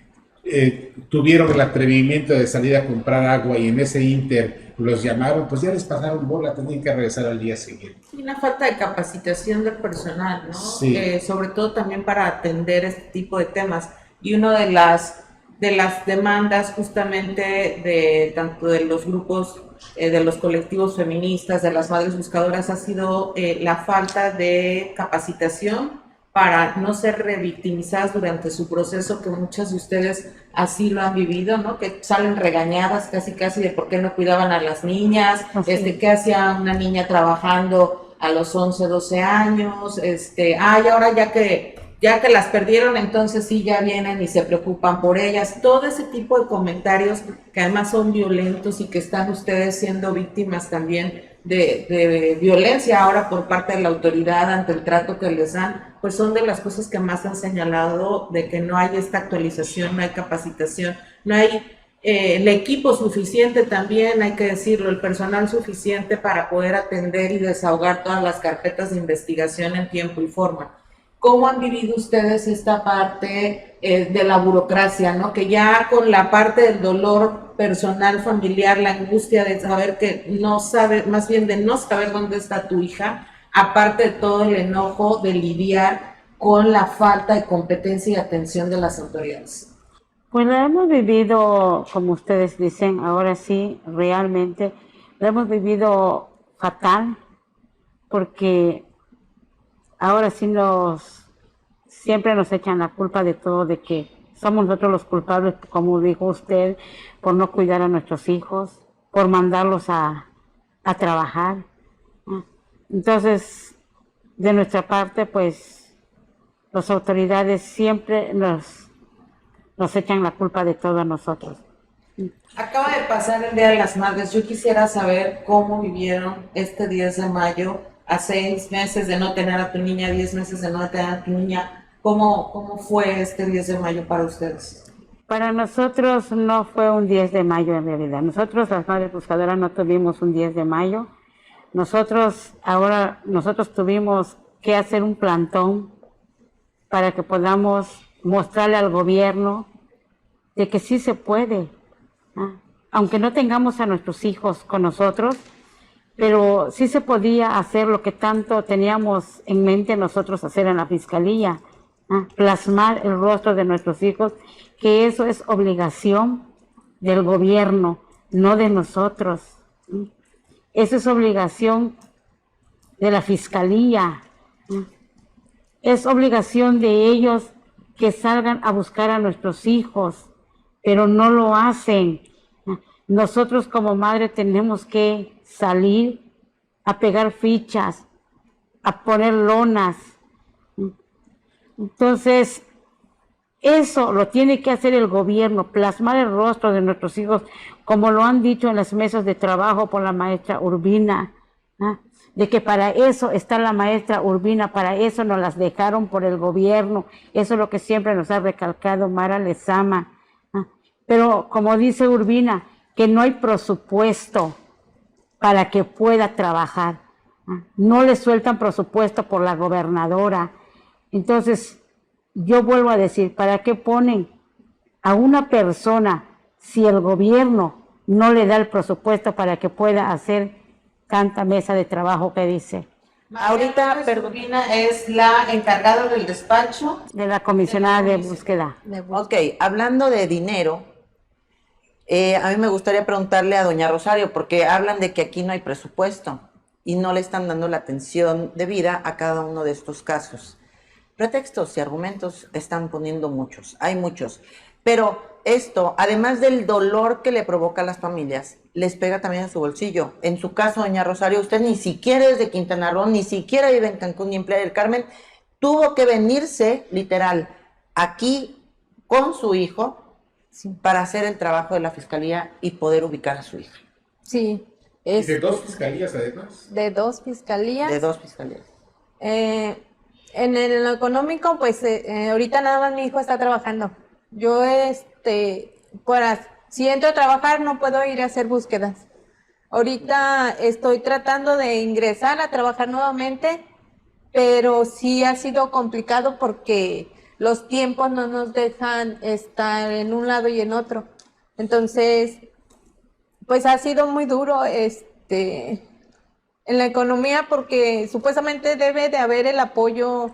tuvieron el atrevimiento de salir a comprar agua y en ese inter los llamaron, pues ya les pasaron bola, tenían que regresar al día siguiente. Y una falta de capacitación del personal, ¿no? Sí. Sobre todo también para atender este tipo de temas. Y una de las demandas justamente de tanto de los grupos, de los colectivos feministas, de las madres buscadoras, ha sido la falta de capacitación para no ser revictimizadas durante su proceso, que muchas de ustedes así lo han vivido, ¿no? Que salen regañadas casi de por qué no cuidaban a las niñas, qué hacía una niña trabajando a los 11, 12 años, y ahora ya que las perdieron, entonces sí ya vienen y se preocupan por ellas. Todo ese tipo de comentarios que además son violentos y que están ustedes siendo víctimas también de violencia ahora por parte de la autoridad ante el trato que les dan, pues son de las cosas que más han señalado de que no hay esta actualización, no hay capacitación, no hay el equipo suficiente también, hay que decirlo, el personal suficiente para poder atender y desahogar todas las carpetas de investigación en tiempo y forma. ¿Cómo han vivido ustedes esta parte de la burocracia, ¿no? Que ya con la parte del dolor personal, familiar, la angustia de saber que no sabe, más bien de no saber dónde está tu hija, aparte de todo el enojo de lidiar con la falta de competencia y atención de las autoridades? Pues la hemos vivido, como ustedes dicen, ahora sí, realmente, la hemos vivido fatal, porque ahora sí siempre nos echan la culpa de todo, de que somos nosotros los culpables, como dijo usted, por no cuidar a nuestros hijos, por mandarlos a trabajar. Entonces, de nuestra parte, pues, las autoridades siempre nos echan la culpa de todo a nosotros. Acaba de pasar el Día de las Madres. Yo quisiera saber cómo vivieron este 10 de mayo, a 6 meses de no tener a tu niña, 10 meses de no tener a tu niña. ¿Cómo fue este 10 de mayo para ustedes? Para nosotros no fue un 10 de mayo en realidad. Nosotros, las madres buscadoras, no tuvimos un 10 de mayo. Nosotros tuvimos que hacer un plantón para que podamos mostrarle al gobierno de que sí se puede, aunque no tengamos a nuestros hijos con nosotros, pero sí se podía hacer lo que tanto teníamos en mente nosotros hacer en la fiscalía, plasmar el rostro de nuestros hijos, que eso es obligación del gobierno, no de nosotros. Eso es obligación de la fiscalía. Es obligación de ellos que salgan a buscar a nuestros hijos, pero no lo hacen. Nosotros como madre tenemos que salir a pegar fichas, a poner lonas. Entonces, eso lo tiene que hacer el gobierno, plasmar el rostro de nuestros hijos, como lo han dicho en las mesas de trabajo por la maestra Urbina, de que para eso está la maestra Urbina, para eso nos las dejaron por el gobierno. Eso es lo que siempre nos ha recalcado Mara Lezama. Pero como dice Urbina, que no hay presupuesto para que pueda trabajar. No le sueltan presupuesto por la gobernadora. Entonces, yo vuelvo a decir, ¿para qué ponen a una persona si el gobierno no le da el presupuesto para que pueda hacer tanta mesa de trabajo que dice? Ahorita, Urbina es la encargada del despacho de la comisionada de búsqueda. Ok, hablando de dinero, a mí me gustaría preguntarle a doña Rosario, porque hablan de que aquí no hay presupuesto y no le están dando la atención debida a cada uno de estos casos. Pretextos y argumentos están poniendo muchos, hay muchos, pero esto, además del dolor que le provoca a las familias, les pega también en su bolsillo. En su caso, doña Rosario, usted ni siquiera es de Quintana Roo, ni siquiera vive en Cancún ni en Playa del Carmen, tuvo que venirse, literal, aquí con su hijo para hacer el trabajo de la fiscalía y poder ubicar a su hija. Sí. ¿Y de 2 fiscalías además? De 2 fiscalías. De 2 fiscalías. En lo económico, pues ahorita nada más mi hijo está trabajando. Yo, si entro a trabajar, no puedo ir a hacer búsquedas. Ahorita estoy tratando de ingresar a trabajar nuevamente, pero sí ha sido complicado porque los tiempos no nos dejan estar en un lado y en otro. Entonces, pues ha sido muy duro en la economía porque supuestamente debe de haber el apoyo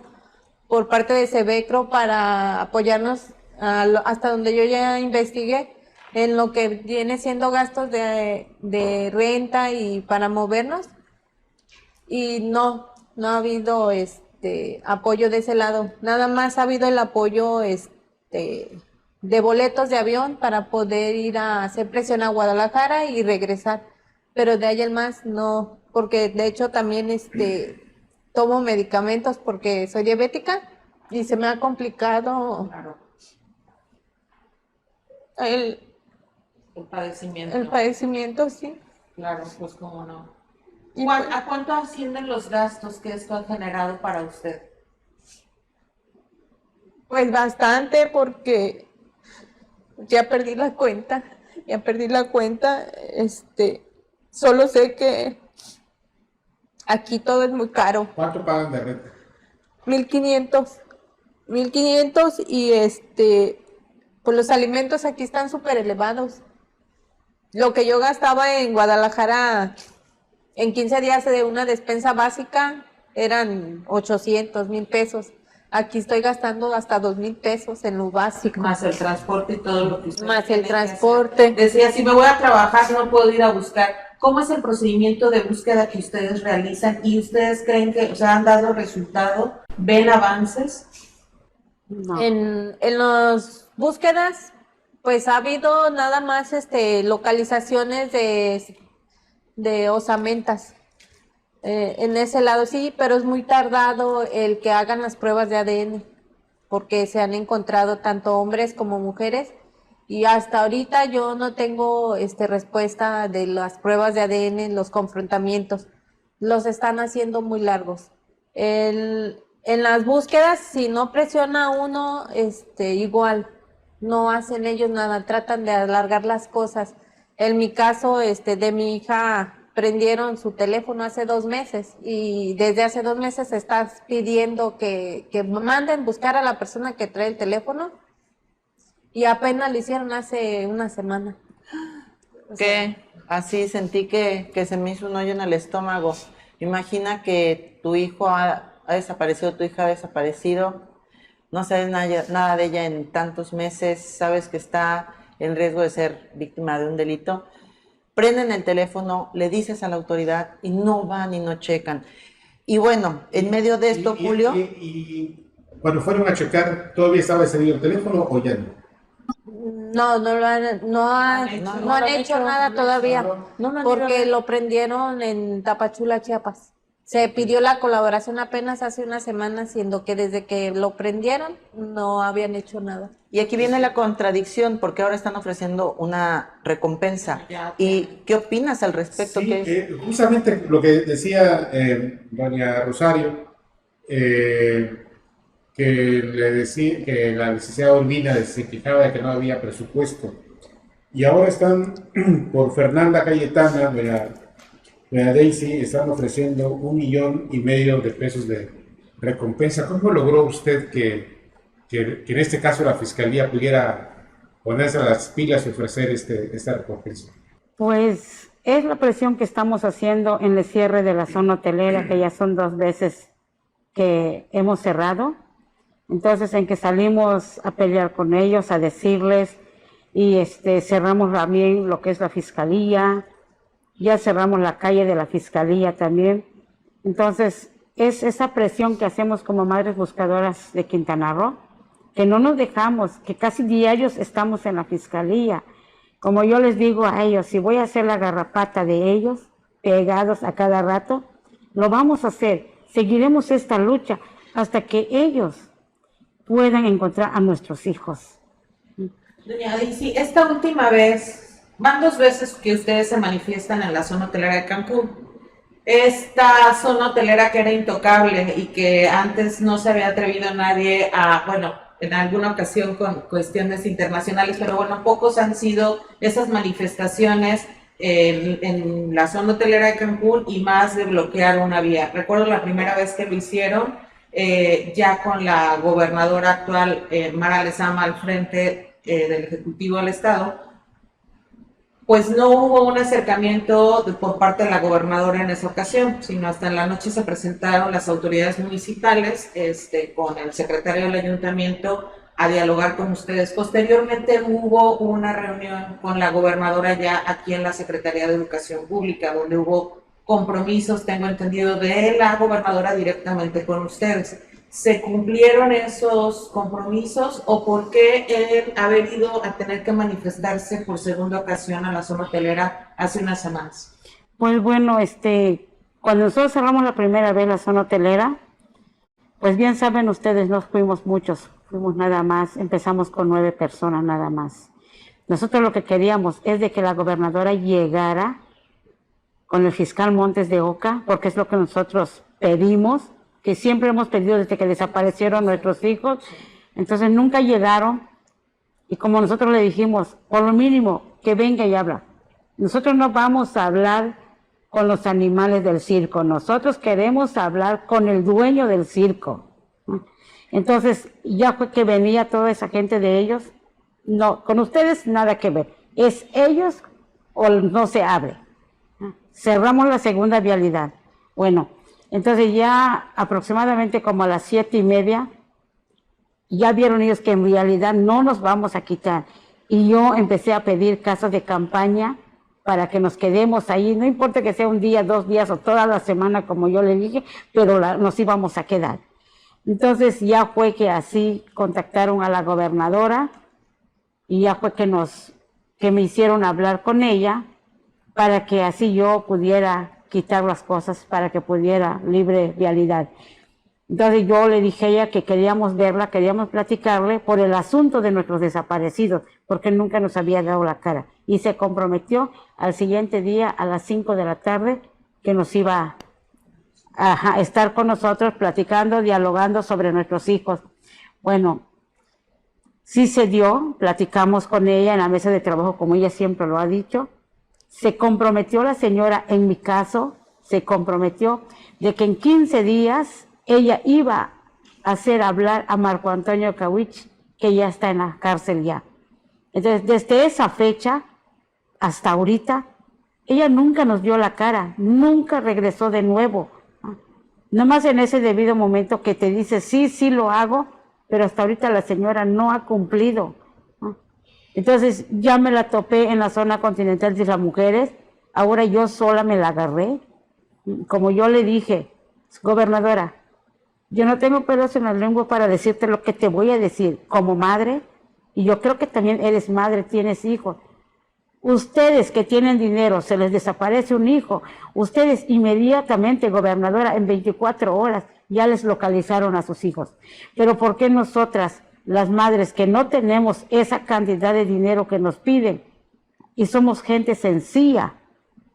por parte de Sebecro para apoyarnos hasta donde yo ya investigué en lo que viene siendo gastos de renta y para movernos, y no ha habido apoyo de ese lado. Nada más ha habido el apoyo de boletos de avión para poder ir a hacer presión a Guadalajara y regresar, pero de ahí en más no, porque de hecho también tomo medicamentos porque soy diabética y se me ha complicado el padecimiento, sí. Claro, pues cómo no. Y ¿A cuánto ascienden los gastos que esto ha generado para usted? pues bastante porque ya perdí la cuenta, solo sé que aquí todo es muy caro. ¿Cuánto pagan de renta? 1,500 y pues los alimentos aquí están súper elevados. Lo que yo gastaba en Guadalajara en 15 días de una despensa básica eran 800,000 pesos. Aquí estoy gastando hasta 2,000 pesos en lo básico. Más el transporte y todo lo que usted Más tiene el que transporte. hacer. Decía, si me voy a trabajar, no puedo ir a buscar. ¿Cómo es el procedimiento de búsqueda que ustedes realizan? ¿Y ustedes creen que han dado resultado? ¿Ven avances? No. En las búsquedas, pues ha habido nada más localizaciones de osamentas. En ese lado sí, pero es muy tardado el que hagan las pruebas de ADN, porque se han encontrado tanto hombres como mujeres, y hasta ahorita yo no tengo respuesta de las pruebas de ADN en los confrontamientos. Los están haciendo muy largos. En las búsquedas, si no presiona uno, igual, no hacen ellos nada, tratan de alargar las cosas. En mi caso, de mi hija, prendieron su teléfono hace 2 meses y desde hace 2 meses estás pidiendo que manden buscar a la persona que trae el teléfono y apenas lo hicieron hace una semana. Que así sentí que se me hizo un hoyo en el estómago. Imagina que tu hijo ha desaparecido, tu hija ha desaparecido, no sabes nada de ella en tantos meses, sabes que está en riesgo de ser víctima de un delito. Prenden el teléfono, le dices a la autoridad y no van y no checan. Y bueno, en medio de esto, Julio... Y cuando fueron a checar, ¿todavía estaba encendido el teléfono o ya no? No han hecho nada todavía, porque lo prendieron en Tapachula, Chiapas. Se pidió la colaboración apenas hace una semana, siendo que desde que lo prendieron no habían hecho nada. Y aquí viene la contradicción, porque ahora están ofreciendo una recompensa. ¿Y qué opinas al respecto? Sí, justamente lo que decía doña Rosario, que le decía que la licenciada Urbina se quejaba de que no había presupuesto. Y ahora están por Fernanda Cayetana, doña Daisy, están ofreciendo 1,5 millones de pesos de recompensa. ¿Cómo logró usted que en este caso la Fiscalía pudiera ponerse a las pilas y ofrecer esta recompensa? Pues es la presión que estamos haciendo en el cierre de la zona hotelera, que ya son 2 veces que hemos cerrado. Entonces, en que salimos a pelear con ellos, a decirles, y cerramos también lo que es la Fiscalía, ya cerramos la calle de la Fiscalía también. Entonces, es esa presión que hacemos como madres buscadoras de Quintana Roo, que no nos dejamos, que casi diarios estamos en la Fiscalía. Como yo les digo a ellos, si voy a hacer la garrapata de ellos, pegados a cada rato, lo vamos a hacer. Seguiremos esta lucha hasta que ellos puedan encontrar a nuestros hijos. Doña Daisy, esta última vez, van 2 veces que ustedes se manifiestan en la zona hotelera de Cancún. Esta zona hotelera que era intocable y que antes no se había atrevido nadie a, bueno, en alguna ocasión con cuestiones internacionales, pero bueno, pocos han sido esas manifestaciones en la zona hotelera de Cancún y más de bloquear una vía. Recuerdo la primera vez que lo hicieron, ya con la gobernadora actual, Mara Lezama, al frente del Ejecutivo del Estado, pues no hubo un acercamiento por parte de la gobernadora en esa ocasión, sino hasta en la noche se presentaron las autoridades municipales con el secretario del ayuntamiento a dialogar con ustedes. Posteriormente hubo una reunión con la gobernadora ya aquí en la Secretaría de Educación Pública, donde hubo compromisos, tengo entendido, de la gobernadora directamente con ustedes. ¿Se cumplieron esos compromisos o por qué él ha venido a tener que manifestarse por segunda ocasión a la zona hotelera hace unas semanas? Pues bueno, cuando nosotros cerramos la primera vez la zona hotelera, pues bien saben ustedes, no fuimos muchos, fuimos nada más, empezamos con 9 personas nada más. Nosotros lo que queríamos es de que la gobernadora llegara con el fiscal Montes de Oca, porque es lo que nosotros pedimos, que siempre hemos pedido desde que desaparecieron nuestros hijos. Entonces nunca llegaron, y como nosotros le dijimos, por lo mínimo, que venga y habla. Nosotros no vamos a hablar con los animales del circo, nosotros queremos hablar con el dueño del circo. Entonces ya fue que venía toda esa gente de ellos. No, con ustedes nada que ver, es ellos o no se abre. Cerramos la segunda vialidad. Bueno, entonces ya aproximadamente como a las 7:30, ya vieron ellos que en realidad no nos vamos a quitar. Y yo empecé a pedir casas de campaña para que nos quedemos ahí, no importa que sea un día, 2 días o toda la semana, como yo le dije, pero nos íbamos a quedar. Entonces ya fue que así contactaron a la gobernadora y ya fue que me hicieron hablar con ella para que así yo pudiera quitar las cosas para que pudiera libre vialidad. Entonces yo le dije a ella que queríamos verla, queríamos platicarle por el asunto de nuestros desaparecidos, porque nunca nos había dado la cara. Y se comprometió al siguiente día a las 5 de la tarde que nos iba a estar con nosotros platicando, dialogando sobre nuestros hijos. Bueno, sí se dio, platicamos con ella en la mesa de trabajo, como ella siempre lo ha dicho. Se comprometió la señora, en mi caso, se comprometió de que en 15 días ella iba a hacer hablar a Marco Antonio Kawich, que ya está en la cárcel ya. Entonces, desde esa fecha hasta ahorita, ella nunca nos dio la cara, nunca regresó de nuevo. Nomás en ese debido momento que te dice, sí lo hago, pero hasta ahorita la señora no ha cumplido. Entonces ya me la topé en la zona continental de las mujeres, ahora yo sola me la agarré. Como yo le dije, gobernadora, yo no tengo pelos en la lengua para decirte lo que te voy a decir como madre, y yo creo que también eres madre, tienes hijos. Ustedes que tienen dinero, se les desaparece un hijo, ustedes inmediatamente, gobernadora, en 24 horas ya les localizaron a sus hijos. Pero ¿por qué nosotras, las madres que no tenemos esa cantidad de dinero que nos piden y somos gente sencilla,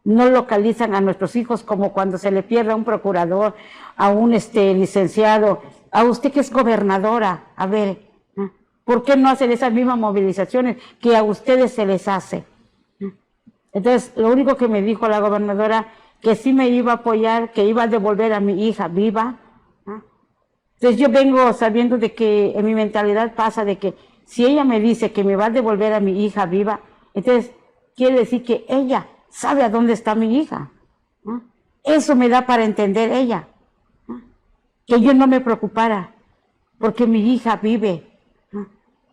no localizan a nuestros hijos como cuando se le pierde a un procurador, a un licenciado, a usted que es gobernadora? A ver, ¿por qué no hacen esas mismas movilizaciones que a ustedes se les hace? Entonces, lo único que me dijo la gobernadora, que sí me iba a apoyar, que iba a devolver a mi hija viva. Entonces yo vengo sabiendo de que en mi mentalidad pasa de que si ella me dice que me va a devolver a mi hija viva, entonces quiere decir que ella sabe a dónde está mi hija. Eso me da para entender ella, que yo no me preocupara, porque mi hija vive.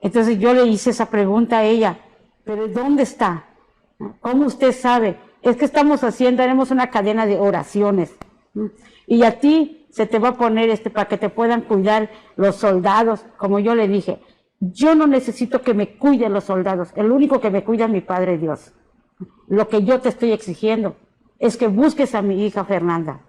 Entonces yo le hice esa pregunta a ella, pero ¿dónde está? ¿Cómo usted sabe? Es que estamos haremos una cadena de oraciones. Y a ti se te va a poner para que te puedan cuidar los soldados. Como yo le dije, yo no necesito que me cuiden los soldados. El único que me cuida es mi Padre Dios. Lo que yo te estoy exigiendo es que busques a mi hija Fernanda.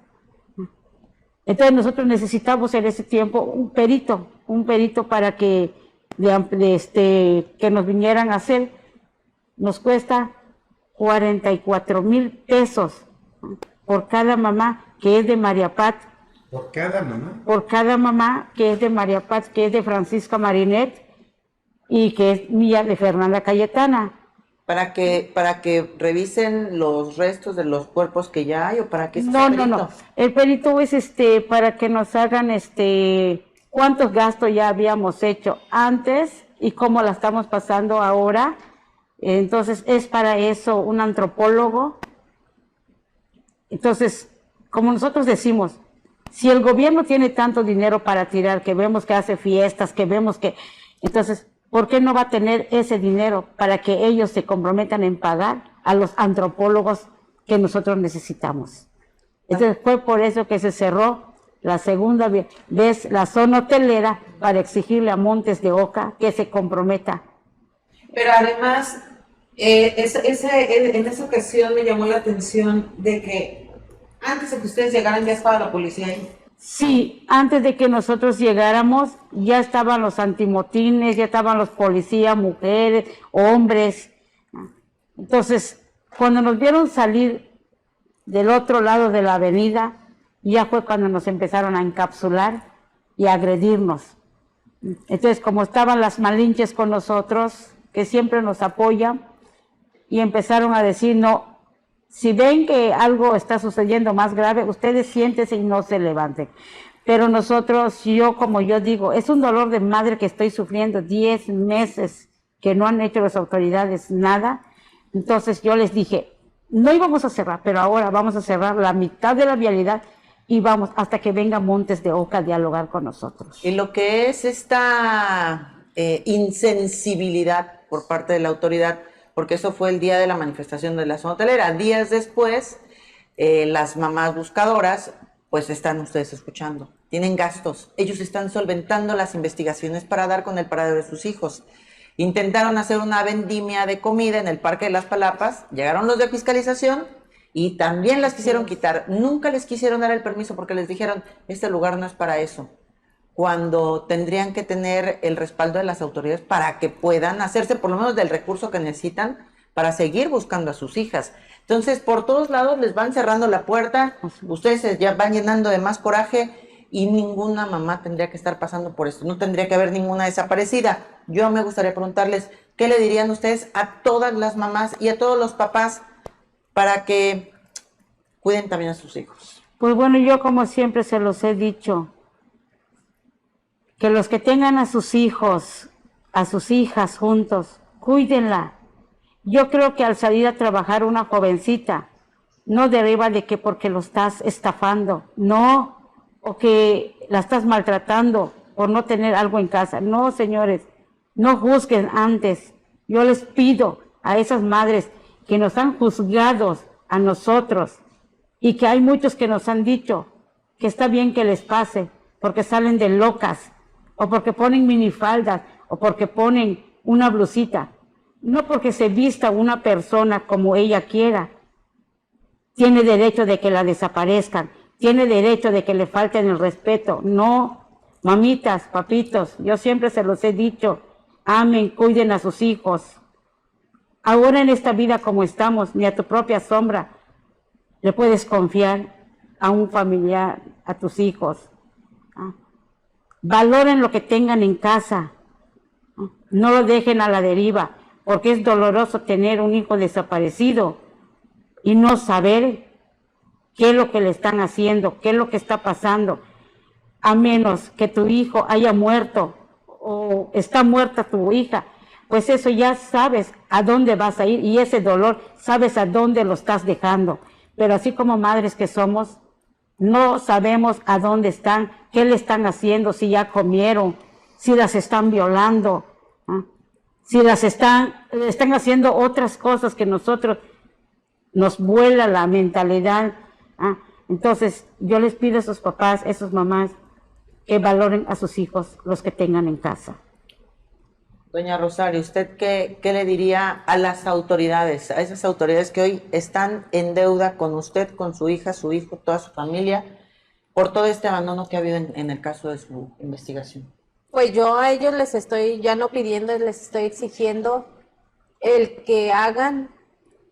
Entonces nosotros necesitamos en ese tiempo un perito para que nos vinieran a hacer. Nos cuesta 44,000 pesos por cada mamá que es de María Paz. ¿Por cada mamá? Por cada mamá que es de María Paz, que es de Francisca Marinet y que es mía de Fernanda Cayetana. para que revisen los restos de los cuerpos que ya hay, o para qué es ese No, perito? no. El perito es para que nos hagan cuántos gastos ya habíamos hecho antes y cómo la estamos pasando ahora. Entonces es para eso un antropólogo. Entonces, como nosotros decimos, si el gobierno tiene tanto dinero para tirar, que vemos que hace fiestas, que vemos que... Entonces, ¿por qué no va a tener ese dinero para que ellos se comprometan en pagar a los antropólogos que nosotros necesitamos? Entonces fue por eso que se cerró la segunda vez la zona hotelera para exigirle a Montes de Oca que se comprometa. Pero además, en esa ocasión me llamó la atención de que antes de que ustedes llegaran ya estaba la policía ahí. Sí, antes de que nosotros llegáramos ya estaban los antimotines, ya estaban los policías, mujeres, hombres. Entonces, cuando nos vieron salir del otro lado de la avenida, ya fue cuando nos empezaron a encapsular y a agredirnos. Entonces, como estaban las malinches con nosotros, que siempre nos apoyan, y empezaron a decir, no, si ven que algo está sucediendo más grave, ustedes siéntense y no se levanten. Pero nosotros, como yo digo, es un dolor de madre que estoy sufriendo 10 meses que no han hecho las autoridades nada. Entonces yo les dije, no íbamos a cerrar, pero ahora vamos a cerrar la mitad de la vialidad y vamos hasta que venga Montes de Oca a dialogar con nosotros. Y lo que es esta insensibilidad por parte de la autoridad, porque eso fue el día de la manifestación de la zona hotelera. Días después, las mamás buscadoras, pues están ustedes escuchando, tienen gastos. Ellos están solventando las investigaciones para dar con el paradero de sus hijos. Intentaron hacer una vendimia de comida en el Parque de las Palapas, llegaron los de fiscalización y también las quisieron quitar. Nunca les quisieron dar el permiso porque les dijeron, este lugar no es para eso, cuando tendrían que tener el respaldo de las autoridades para que puedan hacerse por lo menos del recurso que necesitan para seguir buscando a sus hijas. Entonces, por todos lados les van cerrando la puerta, ustedes ya van llenando de más coraje y ninguna mamá tendría que estar pasando por esto, no tendría que haber ninguna desaparecida. Yo me gustaría preguntarles, ¿qué le dirían ustedes a todas las mamás y a todos los papás para que cuiden también a sus hijos? Pues bueno, yo como siempre se los he dicho, que los que tengan a sus hijos, a sus hijas juntos, cuídenla. Yo creo que al salir a trabajar una jovencita, no deriva de que porque lo estás estafando, no, o que la estás maltratando por no tener algo en casa. No, señores, no juzguen antes. Yo les pido a esas madres que nos han juzgado a nosotros y que hay muchos que nos han dicho que está bien que les pase porque salen de locas, o porque ponen minifaldas, o porque ponen una blusita. No porque se vista una persona como ella quiera, tiene derecho de que la desaparezcan, tiene derecho de que le falten el respeto. No, mamitas, papitos, yo siempre se los he dicho, amen, cuiden a sus hijos. Ahora en esta vida como estamos, ni a tu propia sombra le puedes confiar a un familiar, a tus hijos. Valoren lo que tengan en casa, no lo dejen a la deriva, porque es doloroso tener un hijo desaparecido y no saber qué es lo que le están haciendo, qué es lo que está pasando, a menos que tu hijo haya muerto o está muerta tu hija, pues eso ya sabes a dónde vas a ir y ese dolor sabes a dónde lo estás dejando. Pero así como madres que somos, no sabemos a dónde están, qué le están haciendo, si ya comieron, si las están violando, si las están haciendo otras cosas que nosotros nos vuela la mentalidad. Entonces, yo les pido a esos papás, a esas mamás, que valoren a sus hijos, los que tengan en casa. Doña Rosario, ¿usted qué le diría a las autoridades, a esas autoridades que hoy están en deuda con usted, con su hija, su hijo, toda su familia, por todo este abandono que ha habido en el caso de su investigación? Pues yo a ellos les estoy ya no pidiendo, les estoy exigiendo el que hagan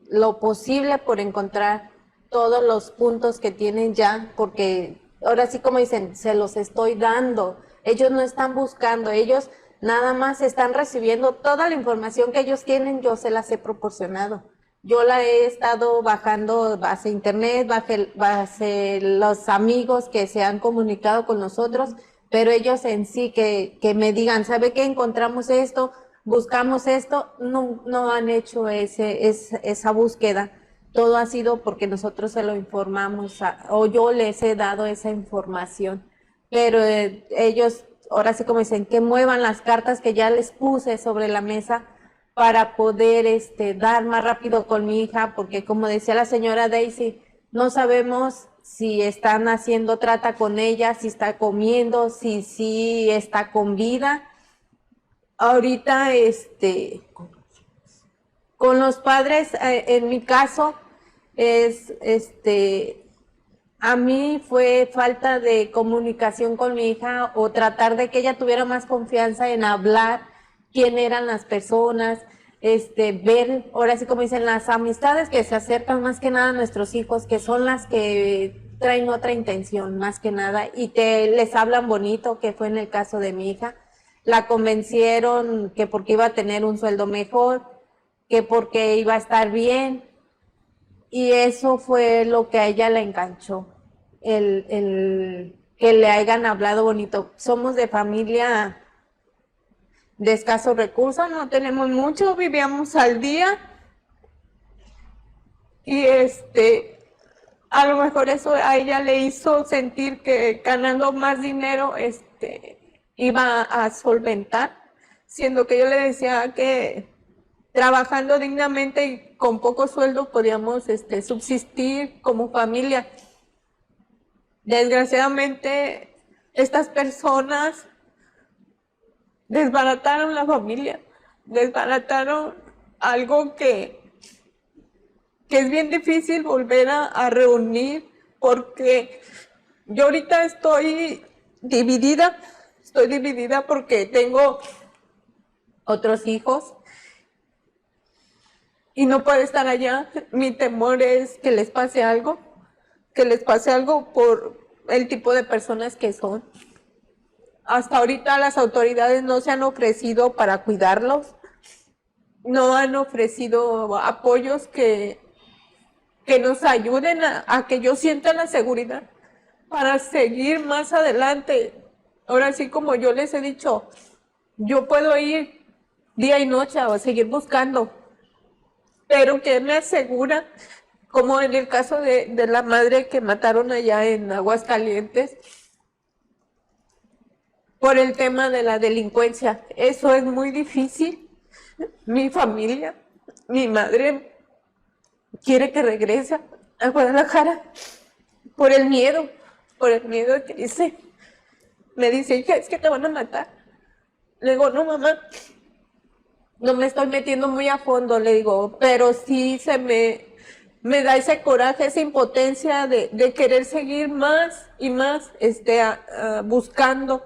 lo posible por encontrar todos los puntos que tienen ya, porque ahora sí como dicen, se los estoy dando. Ellos no están buscando, ellos Nada más están recibiendo toda la información que ellos tienen, yo se las he proporcionado. Yo la he estado bajando base internet, base los amigos que se han comunicado con nosotros, pero ellos en sí que me digan, ¿sabe qué? Encontramos esto, buscamos esto, no han hecho esa búsqueda. Todo ha sido porque nosotros se lo informamos o yo les he dado esa información. Pero ellos, ahora sí como dicen, que muevan las cartas que ya les puse sobre la mesa para poder dar más rápido con mi hija, porque como decía la señora Daisy, no sabemos si están haciendo trata con ella, si está comiendo, si está con vida. Ahorita, con los padres, en mi caso, a mí fue falta de comunicación con mi hija o tratar de que ella tuviera más confianza en hablar quién eran las personas, ver, ahora sí como dicen, las amistades que se acercan más que nada a nuestros hijos, que son las que traen otra intención más que nada y les hablan bonito, que fue en el caso de mi hija. La convencieron que porque iba a tener un sueldo mejor, que porque iba a estar bien, y eso fue lo que a ella le enganchó, el que le hayan hablado bonito. Somos de familia de escasos recursos, no tenemos mucho, vivíamos al día, y a lo mejor eso a ella le hizo sentir que ganando más dinero, iba a solventar, siendo que yo le decía que trabajando dignamente y con poco sueldo podíamos subsistir como familia. Desgraciadamente, estas personas desbarataron la familia, desbarataron algo que es bien difícil volver a reunir, porque yo ahorita estoy dividida porque tengo otros hijos y no puedo estar allá. Mi temor es que les pase algo por el tipo de personas que son. Hasta ahorita las autoridades no se han ofrecido para cuidarlos, no han ofrecido apoyos que nos ayuden a que yo sienta la seguridad para seguir más adelante. Ahora sí, como yo les he dicho, yo puedo ir día y noche a seguir buscando, pero que me asegura, como en el caso de la madre que mataron allá en Aguascalientes, por el tema de la delincuencia. Eso es muy difícil. Mi familia, mi madre quiere que regrese a Guadalajara por el miedo que dice. Me dice, hija, es que te van a matar. Le digo, no, mamá, no me estoy metiendo muy a fondo, le digo, pero sí me da ese coraje, esa impotencia de querer seguir más y más buscando,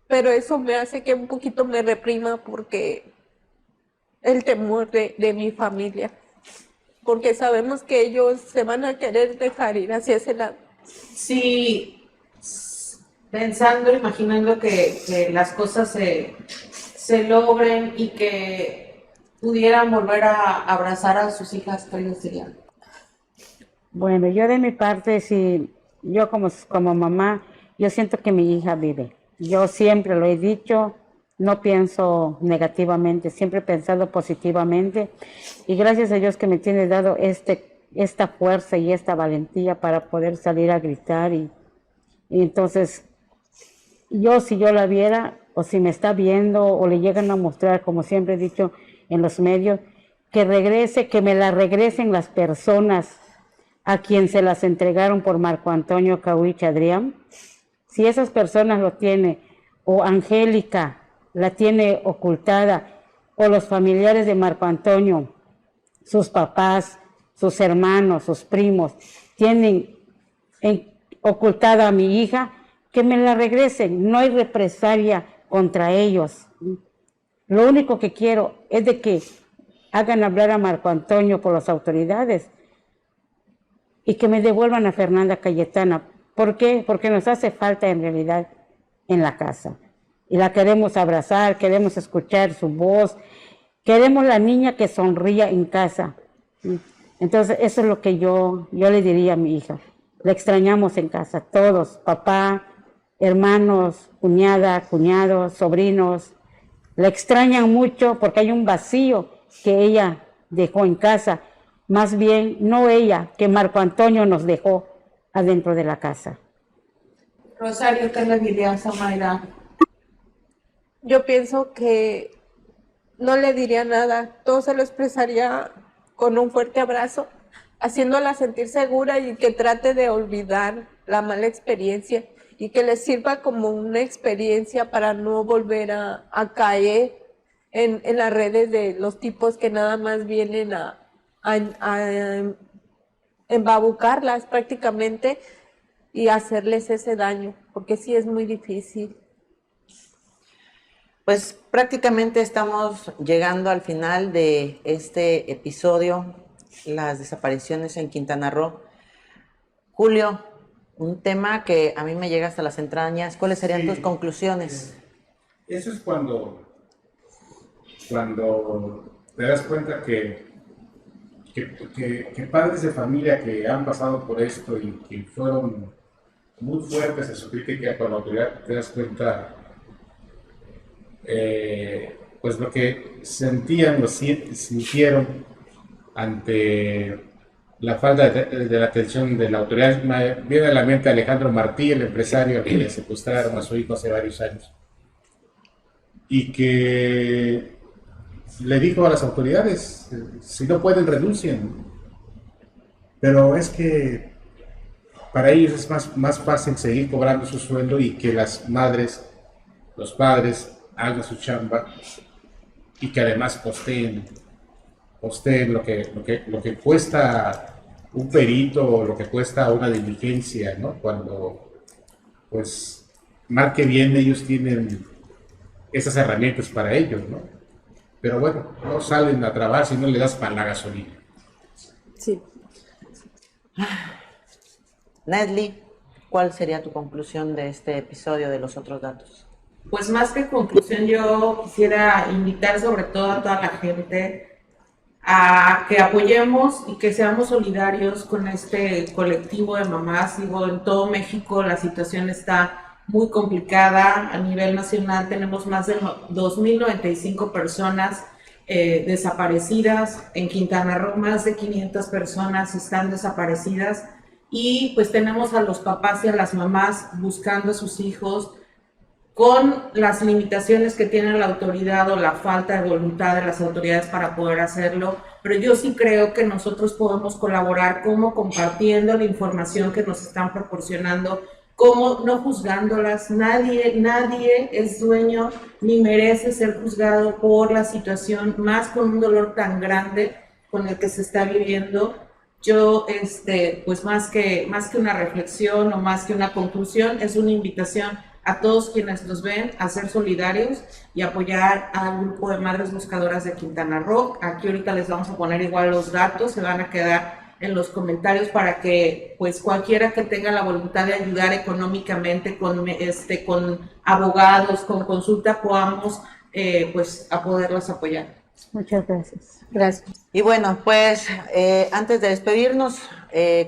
pero eso me hace que un poquito me reprima porque el temor de mi familia, porque sabemos que ellos se van a querer dejar ir hacia ese lado. Sí, pensando, imaginando que las cosas se logren y que pudieran volver a abrazar a sus hijas, ¿qué les dirían? Bueno, yo de mi parte, sí, yo como mamá, yo siento que mi hija vive. Yo siempre lo he dicho, no pienso negativamente, siempre he pensado positivamente. Y gracias a Dios que me tiene dado esta fuerza y esta valentía para poder salir a gritar. Y entonces, si yo la viera, o si me está viendo, o le llegan a mostrar, como siempre he dicho en los medios, que regrese, que me la regresen las personas a quien se las entregaron por Marco Antonio Cauich Adrián. Si esas personas lo tienen, o Angélica la tiene ocultada, o los familiares de Marco Antonio, sus papás, sus hermanos, sus primos, tienen ocultada a mi hija, que me la regresen. No hay represalia contra ellos. Lo único que quiero es de que hagan hablar a Marco Antonio por las autoridades y que me devuelvan a Fernanda Cayetana. ¿Por qué? Porque nos hace falta en realidad en la casa. y la queremos abrazar, queremos escuchar su voz, queremos la niña que sonría en casa. Entonces, eso es lo que yo le diría a mi hija. La extrañamos en casa, todos, papá, hermanos, cuñada, cuñados, sobrinos. La extrañan mucho porque hay un vacío que ella dejó en casa. Más bien, no ella, que Marco Antonio nos dejó adentro de la casa. Rosario, ¿qué le dirías a Mayra? Yo pienso que no le diría nada, todo se lo expresaría con un fuerte abrazo, haciéndola sentir segura y que trate de olvidar la mala experiencia y que le sirva como una experiencia para no volver a caer en las redes de los tipos que nada más vienen a embabucarlas prácticamente y hacerles ese daño, porque sí es muy difícil. Pues prácticamente estamos llegando al final de este episodio, las desapariciones en Quintana Roo. Julio, un tema que a mí me llega hasta las entrañas. ¿Cuáles serían tus conclusiones? Eso es cuando te das cuenta que padres de familia que han pasado por esto y que fueron muy fuertes en su crítica con la autoridad, te das cuenta pues lo que sentían, lo sintieron ante la falta de la atención de la autoridad. Me viene a la mente Alejandro Martí, el empresario que le secuestraron a su hijo hace varios años y que le dijo a las autoridades, si no pueden, renuncien. Pero es que para ellos es más fácil seguir cobrando su sueldo y que las madres, los padres, hagan su chamba y que además posteen lo que cuesta un perito o lo que cuesta una diligencia, ¿no? Cuando, pues, mal que bien ellos tienen esas herramientas para ellos, ¿no? Pero bueno, no salen a trabajar si no le das para la gasolina. Sí. Nesli, ¿cuál sería tu conclusión de este episodio de Los Otros Datos? Pues más que conclusión, yo quisiera invitar sobre todo a toda la gente a que apoyemos y que seamos solidarios con este colectivo de mamás. Digo, en todo México la situación está muy complicada. A nivel nacional tenemos más de 2.095 personas desaparecidas. En Quintana Roo más de 500 personas están desaparecidas. Y pues tenemos a los papás y a las mamás buscando a sus hijos con las limitaciones que tiene la autoridad o la falta de voluntad de las autoridades para poder hacerlo, pero yo sí creo que nosotros podemos colaborar como compartiendo la información que nos están proporcionando, como no juzgándolas. Nadie es dueño ni merece ser juzgado por la situación, más con un dolor tan grande con el que se está viviendo. Yo, pues más que una reflexión o más que una conclusión, es una invitación a todos quienes nos ven a ser solidarios y apoyar al grupo de Madres Buscadoras de Quintana Roo. Aquí ahorita les vamos a poner igual los datos, se van a quedar en los comentarios para que pues cualquiera que tenga la voluntad de ayudar económicamente con abogados, con consulta, podamos pues a poderlos apoyar. Muchas gracias. Gracias. Y bueno, pues antes de despedirnos,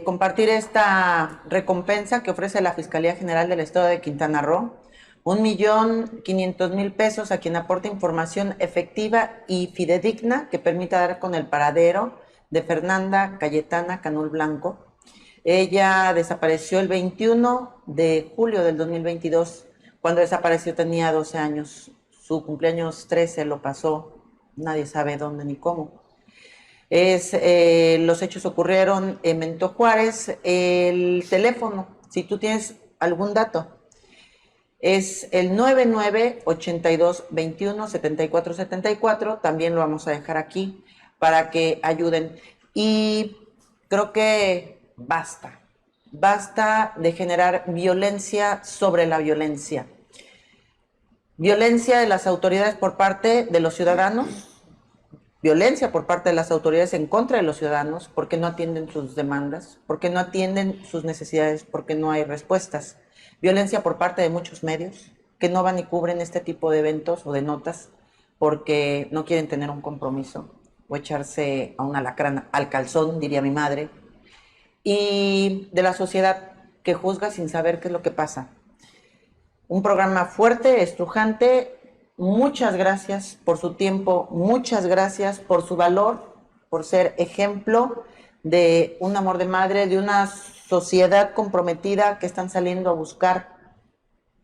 compartir esta recompensa que ofrece la Fiscalía General del Estado de Quintana Roo, 1.500.000 pesos a quien aporte información efectiva y fidedigna que permita dar con el paradero de Fernanda Cayetana Canul Blanco. Ella desapareció el 21 de julio del 2022. Cuando desapareció tenía 12 años. Su cumpleaños 13 lo pasó, nadie sabe dónde ni cómo. Los hechos ocurrieron en Benito Juárez. El teléfono, si tú tienes algún dato, es el 99-82-21-74-74. También lo vamos a dejar aquí para que ayuden. Y creo que basta de generar violencia sobre la violencia. Violencia de las autoridades por parte de los ciudadanos, violencia por parte de las autoridades en contra de los ciudadanos porque no atienden sus demandas, porque no atienden sus necesidades, porque no hay respuestas. Violencia por parte de muchos medios, que no van y cubren este tipo de eventos o de notas porque no quieren tener un compromiso o echarse a un alacrán al calzón, diría mi madre, y de la sociedad que juzga sin saber qué es lo que pasa. Un programa fuerte, estrujante. Muchas gracias por su tiempo, muchas gracias por su valor, por ser ejemplo de un amor de madre, de una sociedad comprometida que están saliendo a buscar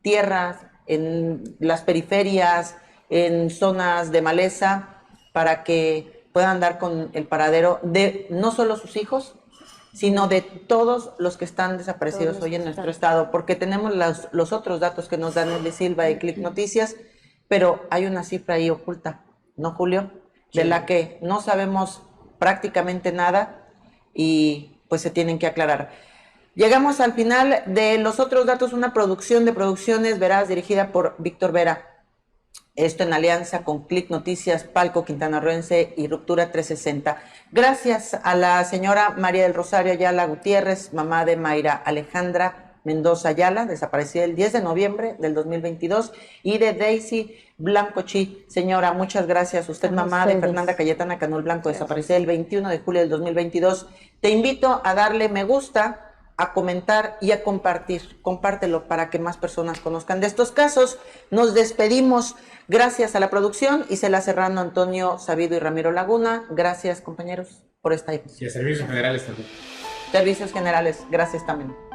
tierras en las periferias, en zonas de maleza, para que puedan dar con el paradero de no solo sus hijos, sino de todos los que están desaparecidos hoy en nuestro estado, porque tenemos los otros datos que nos dan Nelly Silva y Click Noticias, pero hay una cifra ahí oculta, ¿no, Julio? De la que no sabemos prácticamente nada y pues se tienen que aclarar. Llegamos al final de los otros datos, una producción de Producciones Veraz dirigida por Víctor Vera. Esto en alianza con Click Noticias, Palco Quintanarroense y Ruptura 360. Gracias a la señora María del Rosario Ayala Gutiérrez, mamá de Mayra Alejandra Mendoza Ayala, desaparecida el 10 de noviembre del 2022, y de Daisy Blanco Chi. Señora, muchas gracias. Usted, mamá de Fernanda Cayetana Canul Blanco, desaparecida el 21 de julio del 2022. Te invito a darle me gusta, a comentar y a compartir. Compártelo para que más personas conozcan de estos casos. Nos despedimos. Gracias a la producción, Isela Serrano, Antonio Sabido y Ramiro Laguna. Gracias, compañeros, por esta emisión. Y a servicios generales también. Servicios generales, gracias también.